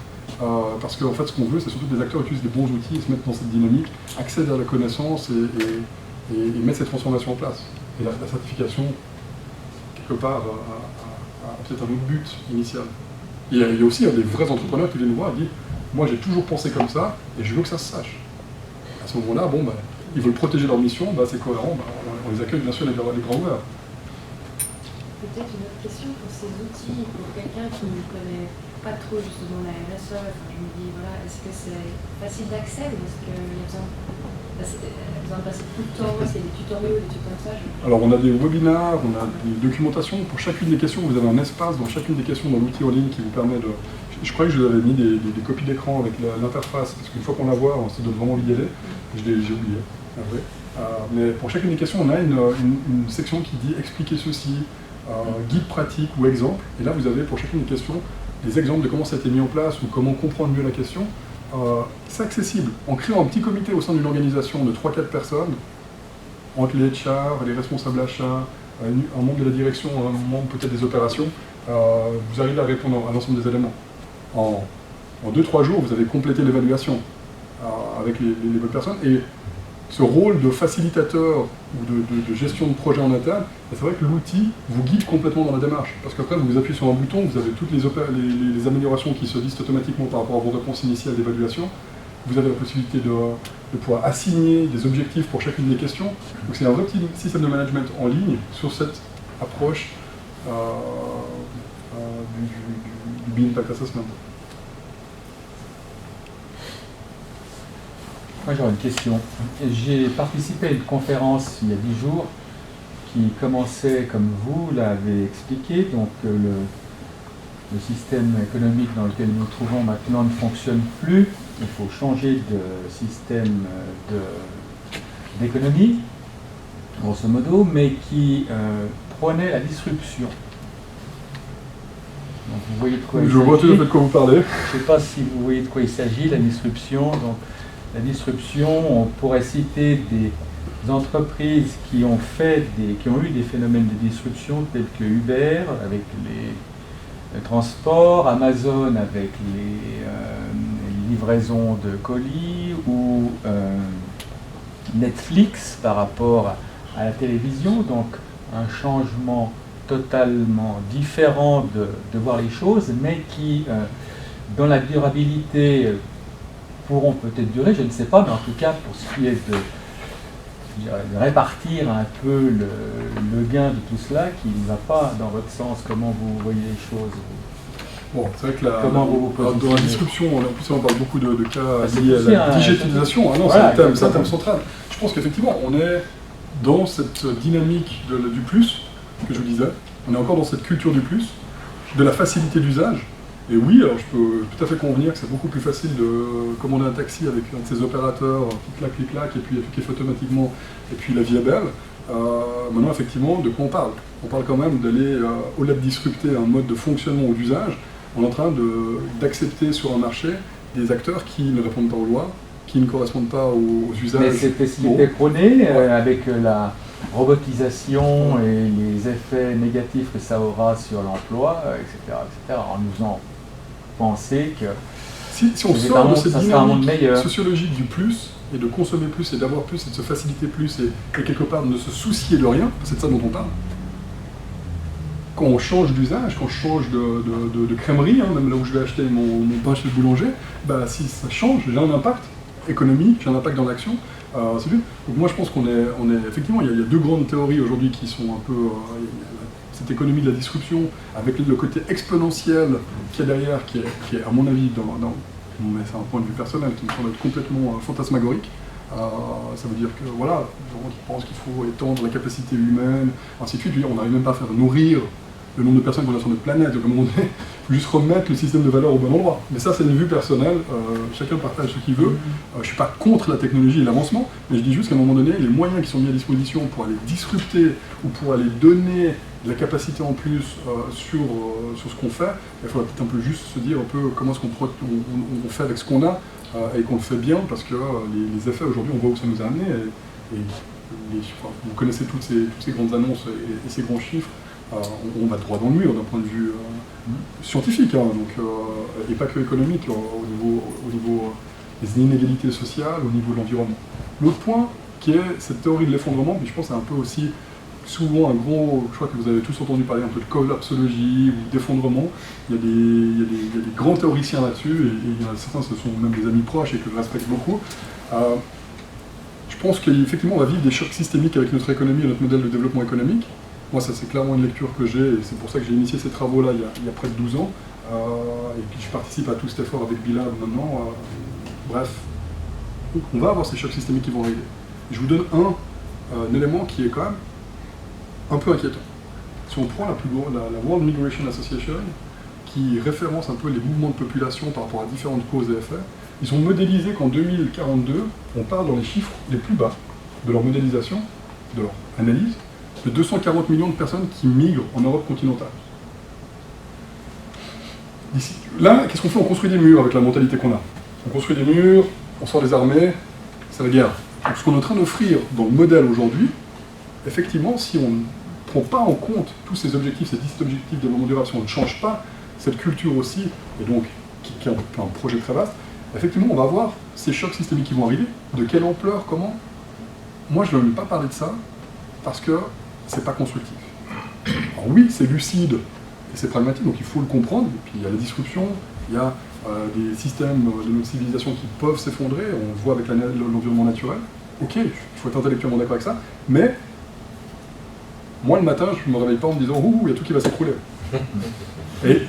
parce qu'en fait ce qu'on veut, c'est surtout que les acteurs utilisent des bons outils et se mettent dans cette dynamique, accèdent à la connaissance et mettent ces transformations en place. Et la certification, quelque part, a peut-être un autre but initial. Il y a aussi des vrais entrepreneurs qui viennent nous voir et disent « Moi j'ai toujours pensé comme ça et je veux que ça se sache ». À ce moment-là, ils veulent protéger leur mission, c'est cohérent, on les accueille bien sûr les bras ouverts. Peut-être une autre question pour ces outils, pour quelqu'un qui ne connaît pas trop justement la RSE, je me dis voilà, est-ce que c'est facile d'accès ou est-ce qu'il y a besoin de passer tout le temps, est-ce qu'il y a des tutoriels, des trucs comme ça Alors on a des webinaires, on a des documentations, pour chacune des questions vous avez un espace dans chacune des questions dans l'outil en ligne qui vous permet de Je crois que je vous avais mis des copies d'écran avec l'interface, parce qu'une fois qu'on la voit, on se donne vraiment envie d'y aller. J'ai oublié, après. Mais pour chacune des questions, on a une section qui dit expliquer ceci, guide pratique ou exemple. Et là, vous avez pour chacune des questions des exemples de comment ça a été mis en place ou comment comprendre mieux la question. C'est accessible. En créant un petit comité au sein d'une organisation de 3-4 personnes, entre les HR, les responsables achats, un membre de la direction, un membre peut-être des opérations, vous arrivez à répondre à l'ensemble des éléments. En 2-3 jours, vous avez complété l'évaluation avec les bonnes personnes. Et ce rôle de facilitateur ou de gestion de projet en interne, c'est vrai que l'outil vous guide complètement dans la démarche. Parce qu'après, vous appuyez sur un bouton, vous avez toutes les améliorations qui se listent automatiquement par rapport à vos réponses initiales d'évaluation. Vous avez la possibilité de pouvoir assigner des objectifs pour chacune des questions. Donc c'est un vrai petit système de management en ligne sur cette approche du Impact Assessment. Moi j'aurais une question. J'ai participé à une conférence il y a 10 jours qui commençait, comme vous l'avez expliqué, donc le système économique dans lequel nous nous trouvons maintenant ne fonctionne plus. Il faut changer de système d'économie, grosso modo, mais qui prônait la disruption. Donc vous voyez de quoi il s'agit. Je vois tout à fait de quoi vous parlez. Je ne sais pas si vous voyez de quoi il s'agit, la disruption. Donc, la disruption, on pourrait citer des entreprises qui ont eu des phénomènes de disruption tels que Uber avec les transports, Amazon avec les livraisons de colis ou Netflix par rapport à la télévision. Donc un changement totalement différent de voir les choses, mais qui, dans la durabilité, pourront peut-être durer, je ne sais pas, mais en tout cas, pour ce qui est de répartir un peu le gain de tout cela, qui ne va pas dans votre sens, comment vous voyez les choses. Bon, c'est vrai que dans la disruption, en plus on parle beaucoup de cas liés à la digitalisation. Ah non, voilà, c'est un thème central. Je pense qu'effectivement, on est dans cette dynamique du plus, que je vous disais. On est encore dans cette culture du plus, de la facilité d'usage. Et oui, alors je peux tout à fait convenir que c'est beaucoup plus facile de commander un taxi avec un de ces opérateurs qui claque, et puis qui fait automatiquement, et puis la vie est belle. Maintenant, effectivement, de quoi on parle? On parle quand même d'aller, au-delà de disrupter un mode de fonctionnement ou d'usage, on est en train d'accepter sur un marché des acteurs qui ne répondent pas aux lois, qui ne correspondent pas aux usages. Mais c'était ce qui était prôné avec la robotisation et les effets négatifs que ça aura sur l'emploi, etc., en nous faisant penser que si on sort de cette dynamique sociologique du plus, et de consommer plus, et d'avoir plus, et de se faciliter plus, et quelque part de ne se soucier de rien, c'est de ça dont on parle. Quand on change d'usage, quand je change de crèmerie, même là où je vais acheter mon pain chez le boulanger, bah, si ça change, j'ai un impact économique, j'ai un impact dans l'action. C'est bien. Donc moi je pense qu'on est effectivement, il y a deux grandes théories aujourd'hui qui sont un peu cette économie de la disruption avec le côté exponentiel qu'il y a derrière, qui est à mon avis, mais c'est un point de vue personnel, qui me semble être complètement fantasmagorique. Ça veut dire que voilà, on pense qu'il faut étendre la capacité humaine, ainsi de suite. On n'arrive même pas à faire nourrir le nombre de personnes qu'on a sur notre planète. Donc à un moment donné, il faut juste remettre le système de valeur au bon endroit. Mais ça, c'est une vue personnelle. Chacun partage ce qu'il veut. Je ne suis pas contre la technologie et l'avancement, mais je dis juste qu'à un moment donné, les moyens qui sont mis à disposition pour aller disrupter ou pour aller donner de la capacité en plus sur ce qu'on fait, il faudra peut-être un peu juste se dire un peu comment est-ce qu'on fait avec ce qu'on a et qu'on le fait bien, parce que les effets aujourd'hui, on voit où ça nous a amené. Vous connaissez toutes ces grandes annonces et ces grands chiffres. On va droit dans le mur d'un point de vue scientifique, et pas que économique, au niveau des inégalités sociales, au niveau de l'environnement. L'autre point, qui est cette théorie de l'effondrement, puis je pense que c'est un peu aussi souvent je crois que vous avez tous entendu parler un peu de collapsologie ou d'effondrement. Il y a des grands théoriciens là-dessus, et certains, ce sont même des amis proches et que je respecte beaucoup. Je pense qu'effectivement, on va vivre des chocs systémiques avec notre économie et notre modèle de développement économique. Moi, ça c'est clairement une lecture que j'ai, et c'est pour ça que j'ai initié ces travaux-là il y a près de 12 ans. Et puis je participe à tout cet effort avec Bilab maintenant. Bref, on va avoir ces chocs systémiques qui vont arriver. Je vous donne un élément qui est quand même un peu inquiétant. Si on prend la World Migration Association, qui référencent un peu les mouvements de population par rapport à différentes causes et effets, ils ont modélisé qu'en 2042, on parle dans les chiffres les plus bas de leur modélisation, de leur analyse, de 240 millions de personnes qui migrent en Europe continentale. Là, qu'est-ce qu'on fait? On construit des murs avec la mentalité qu'on a. On construit des murs, on sort des armées, c'est la guerre. Donc ce qu'on est en train d'offrir dans le modèle aujourd'hui, effectivement, si on ne prend pas en compte tous ces objectifs, ces 10 objectifs de développement durable, si on ne change pas cette culture aussi, et donc qui est un projet très vaste, effectivement, on va avoir ces chocs systémiques qui vont arriver. De quelle ampleur, comment? Moi, je ne veux même pas parler de ça, parce que c'est pas constructif. Alors oui, c'est lucide, et c'est pragmatique, donc il faut le comprendre, et puis il y a la disruption, il y a des systèmes de notre civilisation qui peuvent s'effondrer, on le voit avec l'environnement naturel. Ok, il faut être intellectuellement d'accord avec ça, mais moi le matin, je ne me réveille pas en me disant « Ouh, il y a tout qui va s'écrouler ». Et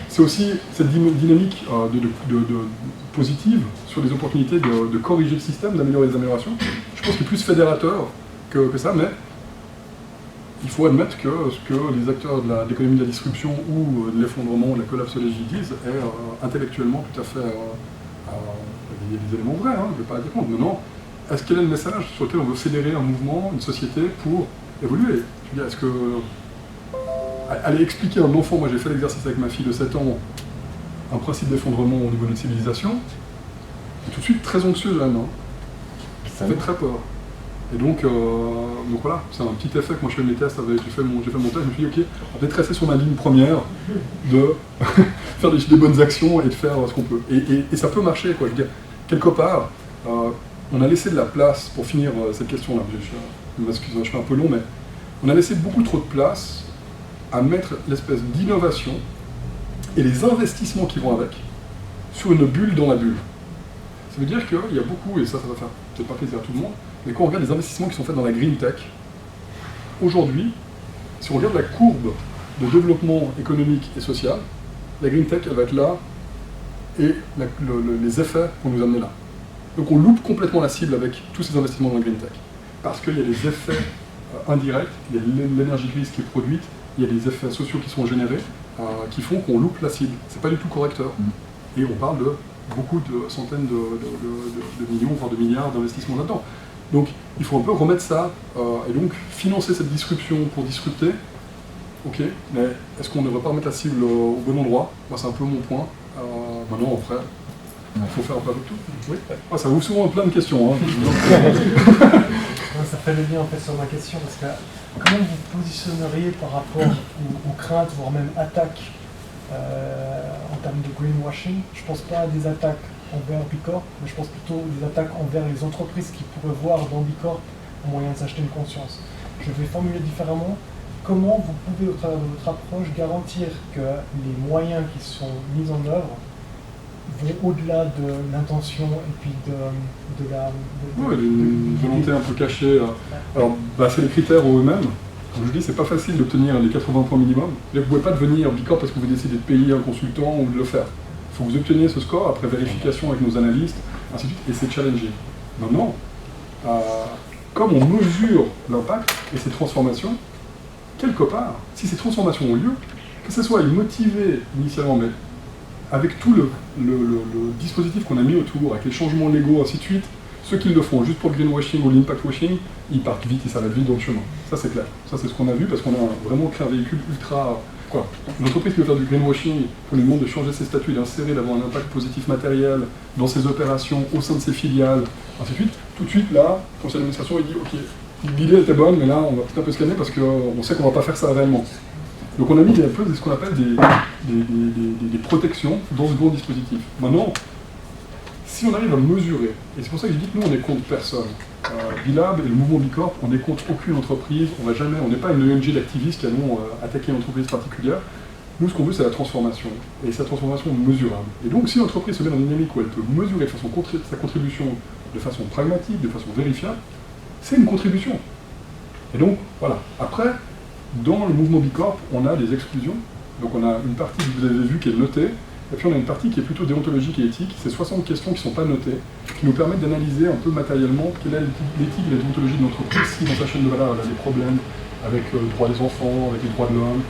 c'est aussi cette dynamique positive sur les opportunités de corriger le système, d'améliorer les améliorations. Je pense qu'il est plus fédérateur que ça, mais il faut admettre que ce que les acteurs de l'économie de la disruption ou de l'effondrement, de la collapsologie disent est intellectuellement tout à fait... il y a des éléments vrais, hein, je ne vais pas dire contre. Maintenant, est-ce quel est le message sur lequel on veut fédérer un mouvement, une société pour évoluer? Je veux dire, est-ce que... Aller expliquer à un enfant, moi j'ai fait l'exercice avec ma fille de 7 ans, un principe d'effondrement au niveau de notre civilisation, c'est tout de suite très anxieux, Jeanne. Hein. Ça fait très peur. Et donc voilà, c'est un petit effet que moi je fais mes tests, j'ai fait mon test, je me suis dit ok, on va peut-être rester sur ma ligne première de faire des bonnes actions et de faire ce qu'on peut. Et ça peut marcher, quoi. Je veux dire, quelque part, on a laissé de la place, pour finir cette question-là, je m'excuse, je fais un peu long, mais on a laissé beaucoup trop de place à mettre l'espèce d'innovation et les investissements qui vont avec sur une bulle dans la bulle. Ça veut dire qu'il y a beaucoup, et ça va faire peut-être pas plaisir à tout le monde, mais quand on regarde les investissements qui sont faits dans la green tech, aujourd'hui, si on regarde la courbe de développement économique et social, la green tech, elle va être là, et les effets vont nous amener là. Donc on loupe complètement la cible avec tous ces investissements dans la green tech, parce qu'il y a des effets indirects, il y a l'énergie grise qui est produite, il y a des effets sociaux qui sont générés, qui font qu'on loupe la cible. C'est pas du tout correcteur. Et on parle de beaucoup de centaines de millions, voire de milliards d'investissements là-dedans. Donc il faut un peu remettre ça, et donc financer cette disruption pour disrupter. Ok, mais est-ce qu'on ne devrait pas remettre la cible au bon endroit? Moi c'est un peu mon point. Maintenant après, il faut faire un peu avec tout. Oui. Ça ouvre souvent plein de questions. Hein. Ça fait le lien en fait sur ma question, parce que comment vous positionneriez par rapport aux craintes, voire même attaques en termes de greenwashing? Je ne pense pas à des attaques envers Bicorp, mais je pense plutôt des attaques envers les entreprises qui pourraient voir dans Bicorp un moyen de s'acheter une conscience. Je vais formuler différemment. Comment vous pouvez, au travers de votre approche, garantir que les moyens qui sont mis en œuvre vont au-delà de l'intention et puis de la... une volonté un peu cachée. Alors, c'est les critères eux-mêmes. Comme je dis, c'est pas facile d'obtenir les 80 points minimum. Vous ne pouvez pas devenir Bicorp parce que vous décidez de payer un consultant ou de le faire. Il faut que vous obteniez ce score après vérification avec nos analystes, ainsi de suite, et c'est challenging. Maintenant, comme on mesure l'impact et ces transformations, quelque part, si ces transformations ont lieu, que ce soit motivé initialement, mais avec tout le dispositif qu'on a mis autour, avec les changements légaux, ainsi de suite, ceux qui le font juste pour le greenwashing ou l'impact washing, ils partent vite, ils s'arrêtent vite dans le chemin. Ça c'est clair. Ça c'est ce qu'on a vu parce qu'on a vraiment créé un véhicule ultra... Une entreprise qui veut faire du greenwashing, on lui demande de changer ses statuts, d'insérer, d'avoir un impact positif matériel dans ses opérations, au sein de ses filiales, ainsi de suite. Tout de suite, là, le conseil d'administration, il dit « Ok, l'idée était bonne, mais là, on va peut-être un peu scanner parce qu'on sait qu'on ne va pas faire ça réellement. » Donc on a mis un peu ce qu'on appelle des protections dans ce grand dispositif. Maintenant, si on arrive à mesurer, et c'est pour ça que je dis que nous on est contre personne, Bilab et le mouvement Bicorp, on n'est contre aucune entreprise, on n'est pas une ONG d'activistes qui allons attaquer une entreprise particulière. Nous ce qu'on veut c'est la transformation, et cette transformation mesurable. Et donc si l'entreprise se met dans une dynamique où elle peut mesurer de façon sa contribution de façon pragmatique, de façon vérifiable, c'est une contribution. Et donc voilà, après, dans le mouvement Bicorp, on a des exclusions. Donc on a une partie que vous avez vue qui est notée, et puis on a une partie qui est plutôt déontologique et éthique. C'est 60 questions qui ne sont pas notées, qui nous permettent d'analyser un peu matériellement quelle est l'éthique et la déontologie de l'entreprise, si dans sa chaîne de valeur elle a des problèmes avec le droit des enfants, avec les droits de l'homme,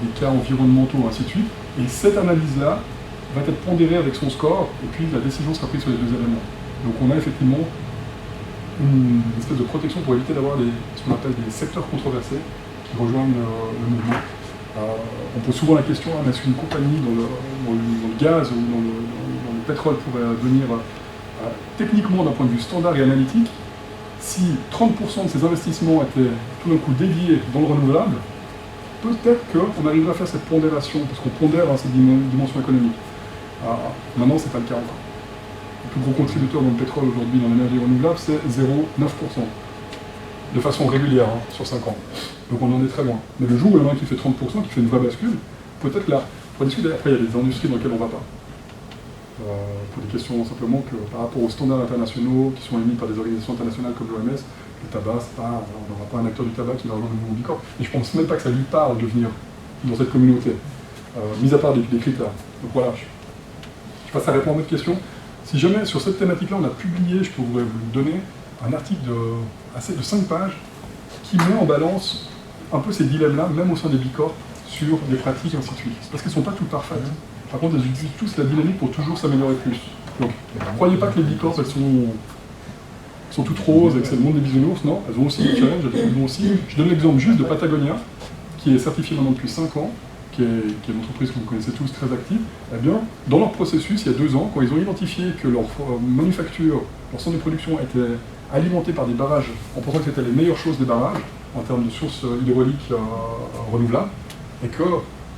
des cas environnementaux, ainsi de suite. Et cette analyse-là va être pondérée avec son score, et puis la décision sera prise sur les deux éléments. Donc on a effectivement une espèce de protection pour éviter d'avoir ce qu'on appelle des secteurs controversés qui rejoignent le mouvement. On pose souvent la question, hein, est-ce qu'une compagnie dans le gaz ou dans le pétrole pourrait devenir techniquement d'un point de vue standard et analytique, si 30% de ces investissements étaient tout d'un coup dédiés dans le renouvelable, peut-être qu'on arriverait à faire cette pondération, parce qu'on pondère cette dimension économique. Maintenant, ce n'est pas le cas encore. Le plus gros contributeur dans le pétrole aujourd'hui dans l'énergie renouvelable, c'est 0,9%. De façon régulière, hein, sur 5 ans. Donc on en est très loin. Mais le jour où il y en a un qui fait 30%, qui fait une vraie bascule, peut-être là, on va discuter. Après, il y a des industries dans lesquelles on ne va pas. Pour des questions simplement que par rapport aux standards internationaux qui sont émis par des organisations internationales comme l'OMS, le tabac, on n'aura pas un acteur du tabac qui va rejoindre le mouvement Bicorp. Et je pense même pas que ça lui parle de venir dans cette communauté, mis à part des critères. Donc voilà, je passe à répondre à votre question. Si jamais sur cette thématique-là on a publié, je pourrais vous donner un article de 5 pages qui met en balance un peu ces dilemmes-là, même au sein des Bicorp, sur des pratiques et ainsi de suite. Parce qu'elles ne sont pas toutes parfaites. Par contre, elles utilisent tous la dynamique pour toujours s'améliorer plus. Donc, ne croyez pas que les Bicorp, elles sont toutes roses et que c'est le monde des bisounours. Non, elles ont aussi des challenges, elles ont aussi... Je donne l'exemple juste de Patagonia, qui est certifiée maintenant depuis 5 ans, qui est une entreprise que vous connaissez tous, très active. Eh bien, dans leur processus, il y a 2 ans, quand ils ont identifié que leur manufacture, leur centre de production était alimenté par des barrages, en pensant que c'était les meilleures choses des barrages, en termes de sources hydrauliques renouvelables, et que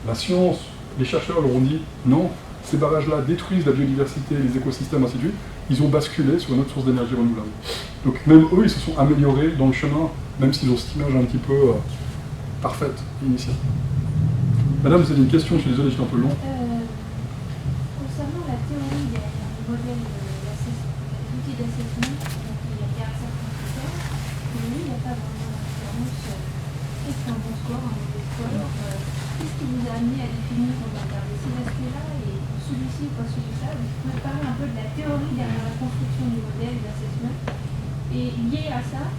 la science, les chercheurs leur ont dit non, ces barrages-là détruisent la biodiversité, les écosystèmes, ainsi de suite, ils ont basculé sur une autre source d'énergie renouvelable. Donc même eux, ils se sont améliorés dans le chemin, même s'ils ont cette image un petit peu parfaite, initiale. Madame, vous avez une question, je suis désolé, j'étais un peu long. Concernant la théorie des modèles d'outils d'assessment, il y a certains critères, mais lui, il n'y a pas vraiment de différence. Qu'est-ce qu'un bon score, un mauvais score? Qu'est-ce qui vous a amené à définir, on va regarder ces aspects-là, et celui-ci ou pas celui-là? Vous pouvez parler un peu de la théorie derrière la construction du modèle d'assessment. Et lié à ça,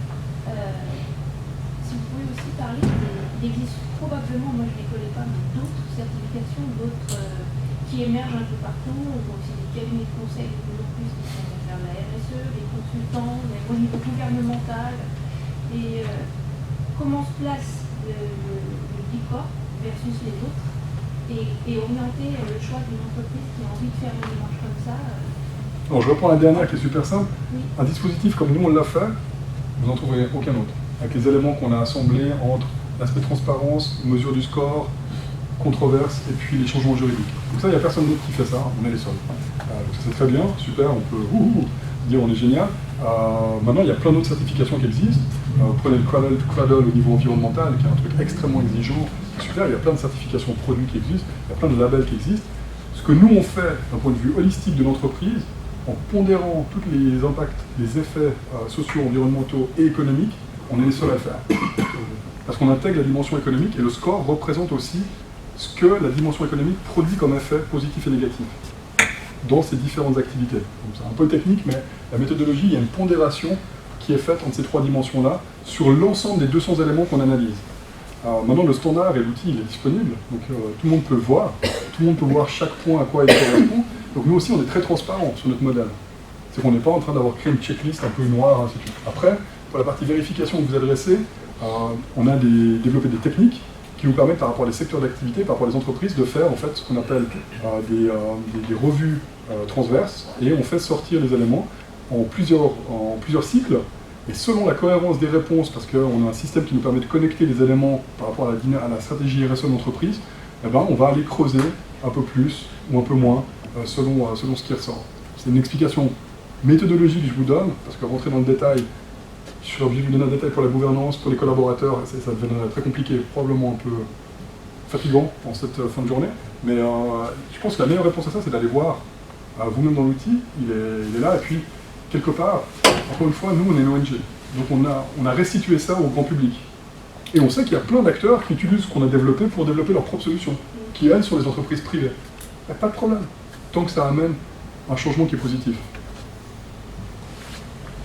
si vous pouvez aussi parler, il existe probablement, moi je ne les connais pas, mais d'autres certifications, d'autres qui émergent un peu partout. On voit aussi des cabinets de conseil de plus en plus qui sont vers la RSE, les consultants, au niveau gouvernemental. Et comment se place le Bicorp versus les autres et orienter le choix d'une entreprise qui a envie de faire une démarche comme ça. Alors, je reprends la dernière qui est super simple. Oui. Un dispositif comme nous on l'a fait, vous n'en trouverez aucun autre. Avec les éléments qu'on a assemblés entre l'aspect transparence, mesure du score, controverse et puis les changements juridiques. Donc ça, il n'y a personne d'autre qui fait ça, on est les seuls. Donc ça c'est très bien, super, on peut dire on est génial. Maintenant, il y a plein d'autres certifications qui existent. Prenez le Cradle au niveau environnemental, qui est un truc extrêmement exigeant, super, il y a plein de certifications de produits qui existent, il y a plein de labels qui existent. Ce que nous on fait d'un point de vue holistique de l'entreprise, en pondérant tous les impacts, les effets sociaux, environnementaux et économiques, on est les seuls à le faire. Parce qu'on intègre la dimension économique et le score représente aussi ce que la dimension économique produit comme effet positif et négatif dans ces différentes activités. Donc c'est un peu technique, mais la méthodologie, il y a une pondération qui est faite entre ces 3 dimensions-là sur l'ensemble des 200 éléments qu'on analyse. Alors, maintenant, le standard et l'outil, il est disponible, donc tout le monde peut le voir, tout le monde peut voir chaque point à quoi il correspond. Donc nous aussi, on est très transparent sur notre modèle. C'est qu'on n'est pas en train d'avoir créé une checklist un peu noire, ainsi de suite. Après, pour la partie vérification que vous adressez, on a développé des techniques qui nous permettent, par rapport à les secteurs d'activité, par rapport à les entreprises, de faire en fait ce qu'on appelle des revues transverses, et on fait sortir les éléments en plusieurs cycles, et selon la cohérence des réponses, parce qu'on a un système qui nous permet de connecter les éléments par rapport à la stratégie RSE de l'entreprise, eh ben, on va aller creuser un peu plus ou un peu moins selon ce qui ressort. C'est une explication méthodologique que je vous donne, parce que rentrer dans le détail, je suis obligé de vous donner un détail pour la gouvernance, pour les collaborateurs, ça deviendrait très compliqué, probablement un peu fatigant en cette fin de journée. Mais je pense que la meilleure réponse à ça, c'est d'aller voir vous-même dans l'outil, il est là, et puis quelque part, encore une fois, nous on est une ONG, donc on a restitué ça au grand public. Et on sait qu'il y a plein d'acteurs qui utilisent ce qu'on a développé pour développer leurs propres solutions, qui elles sont les entreprises privées. Il n'y a pas de problème, tant que ça amène un changement qui est positif.